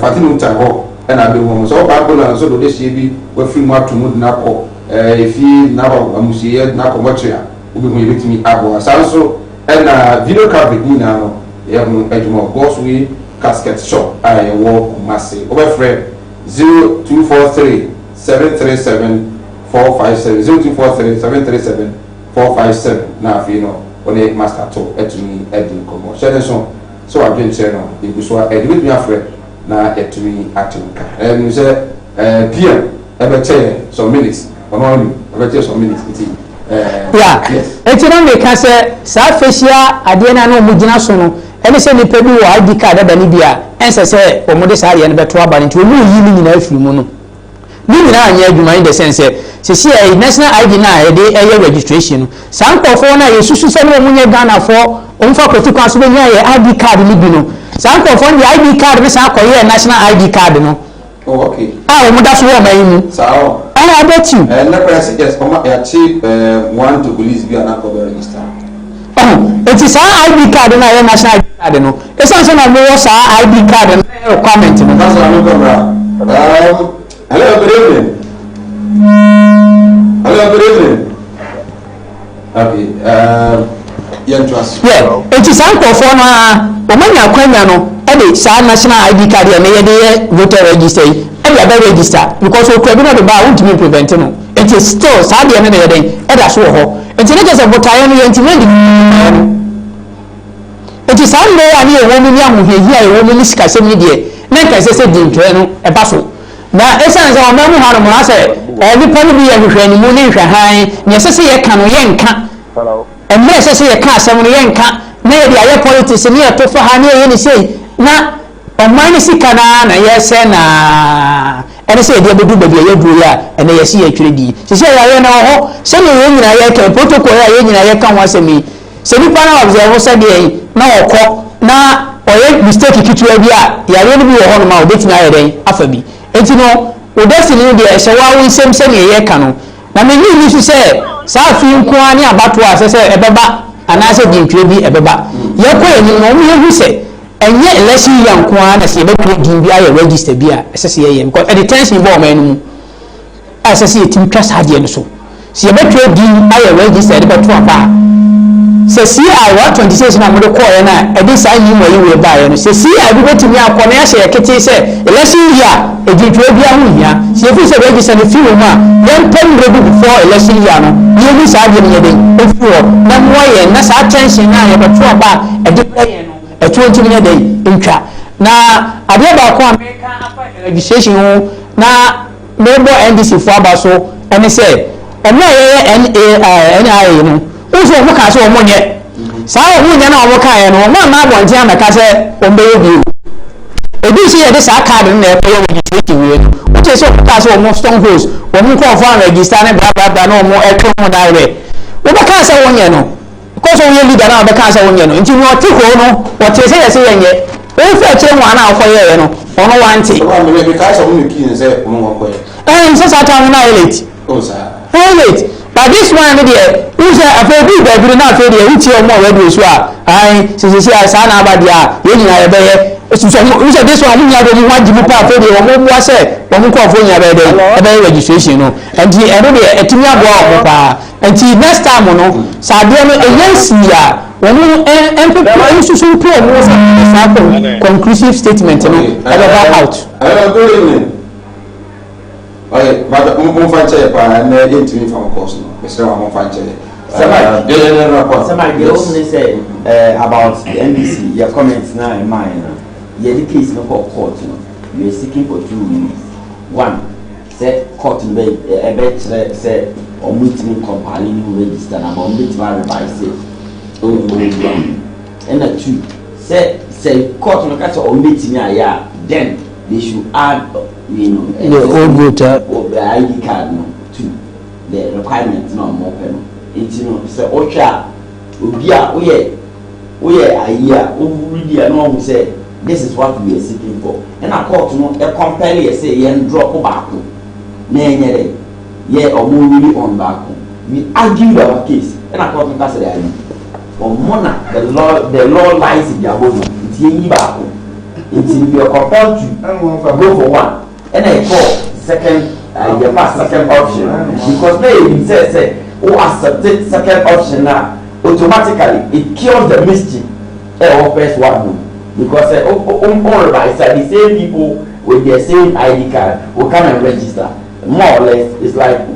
fatinu ta ho na be mo so pa ko na so do this year bi we free mo atumu na ko if you now amusiye na komotia ubi mu yebetimi abo asanso na video coverage ni na no ye mu edmo Boswell casket shop I wo Kumasi over friend 0243 737 457 0243 737 457 na afi no one master to etumi edin komo so adwenche no ibuso edwit mi afre na etumi atimka say PM ebeche some minutes only ebeche some minutes yeah yes etino me ka se sa facia ade na no mugina so no ene se ni pebi wo ID card da ni bia ense se omode sa ade ne beto aba nti omu yi ni nyina afiri mu no ni nyina anya adwuma in the sense se national ID na e de registration no sa nkofo na yesusu se no munye Ghana fo omfa kotu kwa so be nya ye ID card ni bi no sa nkofo ni ID card ne sa akoye national ID card no oh okay omuda so wo mai mu sa I bet you. Na press yes, come ya chief want to police be an alcohol register. It is our ID card na your national ID card no. It's also na more sa ID card na requirement no. That's what I'm hello, good evening. Hello, good evening. Okay, yeah, trust. Yeah, it is uncle for na omanya kwanya no. E dey sa national ID card na ye dey voter register. I be register because we could not buy won't be prevent no it is still sad the end of the day e da so ho it is just about time no yenti we it is how no ani e woman ya ho hia e woman ni sika sem ni de na ka se di ntwe no e ba so na esan za o ma mu ha no mo ase e ni pa no bi ya hwehwe ni mu ni hwe han ne se se ye ka no ye nka hello e me se se ye ka asem no ye nka na ye dia ye politics ni e to fa ha ni ye ni sei na omani sika na yese na ene se dia bedu bebia ye duru ya ene yesi ye twere di se ya na ho se ne ye nyina ye ka protocol ya ye nyina ye ka ho asemi se ni pa na observe se de na okọ na oye mistake kitu ya bia ya re ni bi ho no ma obetimi aye den afa bi enti no o destiny de ehye wa wo nsem se ne ye ka no na me ni su se sa fi nko ani abato a se ebeba ana se dintwe bi ebeba ye ko eni no mo ye hu se enye election ya nko ana se be pay din bi aye register bi a se ye because at the tension bo ma enu ase se yetim twasa de no so se ye be pay din aye register de beto aba se si a 126 na mo de call ye na e di sa yi mo yi we ba ye no se si a bi betimi akọ na ya se ye kete se election ya e dintwe bi ahu ya se ye fi se register no fi wo ma yan pem ready before election ya no ye bi sa de ne de ofuo na mo ye na sa tension na ye beto aba e de ye no e 20 minute dey ntwa na ade ba ko America afa registration ho na member NDC fo aba so ene se ene ye NIA no uso mo ka so mo nye sa wo nya na wo ka ye no mo na abonje ameka se o mbe bi ebi si ye de sa card na e pay registration we no o che so ka so mo strongholds o mo ko fa register na bla bla no mo e to mo direct wo ba ka se wo nye no because we leader na be ka se wo nye no nti no ti ko no wo te se ye se ye nye o fe che mo ana afọ ye no ono wanti o me be ka se wo me kin se mo ko ye so sa ta na elite o sa elite but this one there who say afọ bi da bi na afọ there uti o mo we do so a ai se sa na aba dia ye nyina ye be ye so this one nya do mu waji mu pa afọ there o mo se o mo ko afọ nya be there e be registration no and the eno there etimi abo o pa and next time no sa de no agency a wonu en susu pro mo sa conclusive statement no e be out good evening. Okay, but mo fanche pa na yentimi from course no. Mr. Mo fanche. Somebody also say about the NBC, your comments now in mine. The case no court, you are seeking for 2 reasons. One, say court in a bet say or meeting compiling new register and about meeting revise it. And the two, say court no catch or meeting then they should add the old voter or the ID card no to the requirements no more pen. It's say ocha obia oye aya really no say this is what we are seeking for. And a court no e compare you say yen drop back na enyere ye omo really on back. We argued our case and a court no say dey or mona the law lies in their home. It's yen back. It's we are compelled to go for one. And I call second second option because they say who accepted second option now automatically it kills the mischief of first one because the same people with their same ID card will come and register more or less. It's like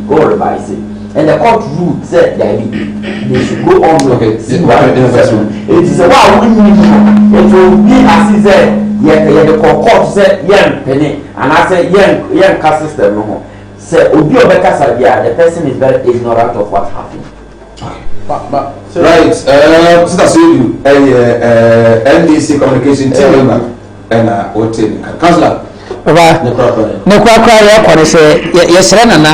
go revise it and the court rule said they should go on with it. It is a wow it will be as is the court said young penny and I said young cast system no say obi obeka dia the person is very ignorant of what happened. Right, sister Sue NDC communication team member and what councillor baba ne kwa ya ko ne se yesre nana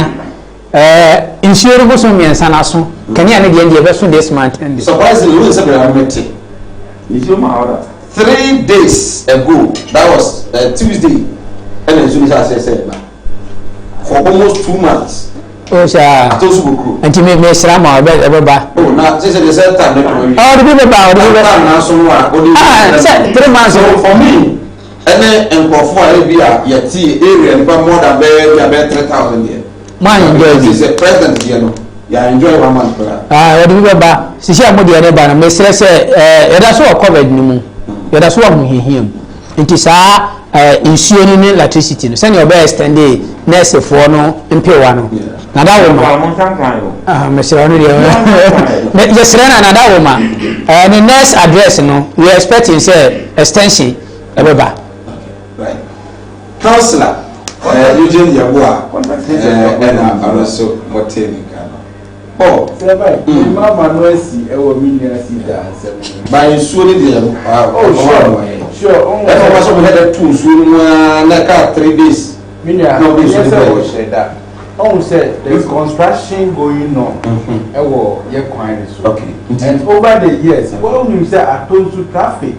insure go so miensa na so kani ane de be so this month and surprisingly we say we are meeting Is your order? 3 days ago, that was Tuesday, and then Sunday I said for almost 2 months. Oh, sir. And you make me slam or ba. Oh, now this is the same time. Oh, the people about it. 3 months for me. And then for area and more than 3,000 here. Man, this is a president here, no. Yeah, enjoy 1 month. What do you ba? Sisi amodi ene ba na me sere se eda so covered ni mu. Eda so ahu hihiem. Nti saa insuo ni electricity no. Se ne oba extend nurse for no mpewa no. Na da wo ma. Me sere no de. Me sere na da wo ma. The next address no, we expecting say extension ebeba. Right. Councillor Eugene Yabua and also Moteni. Oh, Mama no see e wo mi ni see dance. By surely the Sure. That's why we had 2 soon na ka 3 days. No, we said that. Oh, said there is construction going on. E wo ye kwan so. Okay. And over the years, what you say I told you traffic.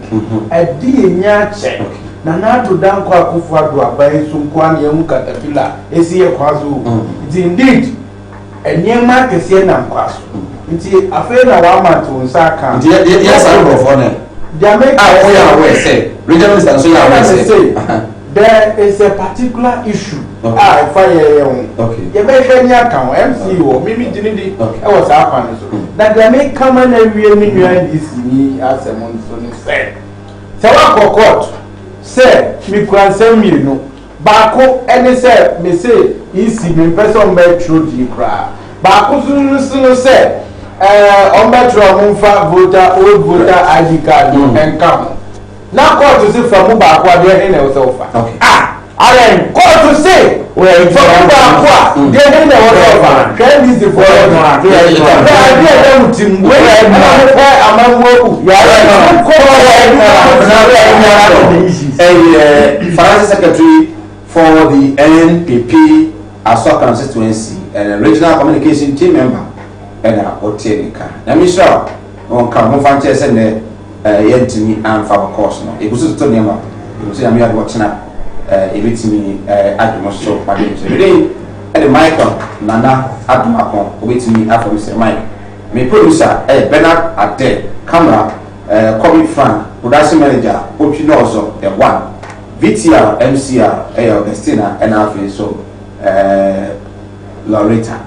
I did nya check. na nato danko akufo ado aban so nkoa ne mu katapila esi ye kwazo indeed enema kese na nkwaso nti afei na wa ma to nsa ka nti yes I go for now they make we say regional minister so ya say there is a particular issue fire okay you be hwe ni aka MC wo mimi dinidi e wo sa akwan so na they make come na wie ni nua dis ni asemon so ni say wa court say mi kwansem mi no baako ene say me say isi mi person be true di kra baako sunu say on betro mumfa voter old voter ID card and come na court say from baako ade na wo say ofa Alright, go to say where you from baako dey na wo say ofa can this the for no idea dem tim we na amanwo you are finance secretary for the NPP Aswa constituency and regional communication team member and Otenika. Na misha on ka mo fan che se ne yentimi amfa course no. Egusu to nema. Egusu ya mi ado chena ebetimi admo so pade so. Today the mic Nana Adumakon obetimi afọ Mr. Mike. Me producer Bernard Ade, camera Kobe Frank, production manager Opino also the one. VTR MCR Augustina and Alfie so Loretta.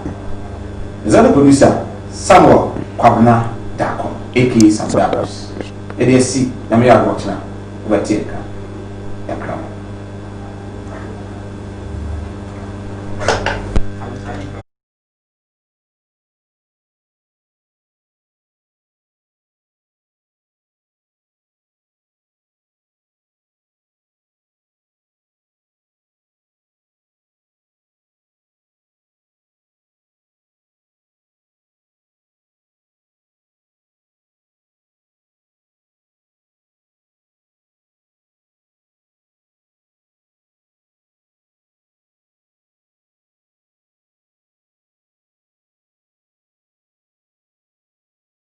Is that the producer Samuel Kwabna Dako, aka Sam Dabos. It is see, I'm here watching now. Over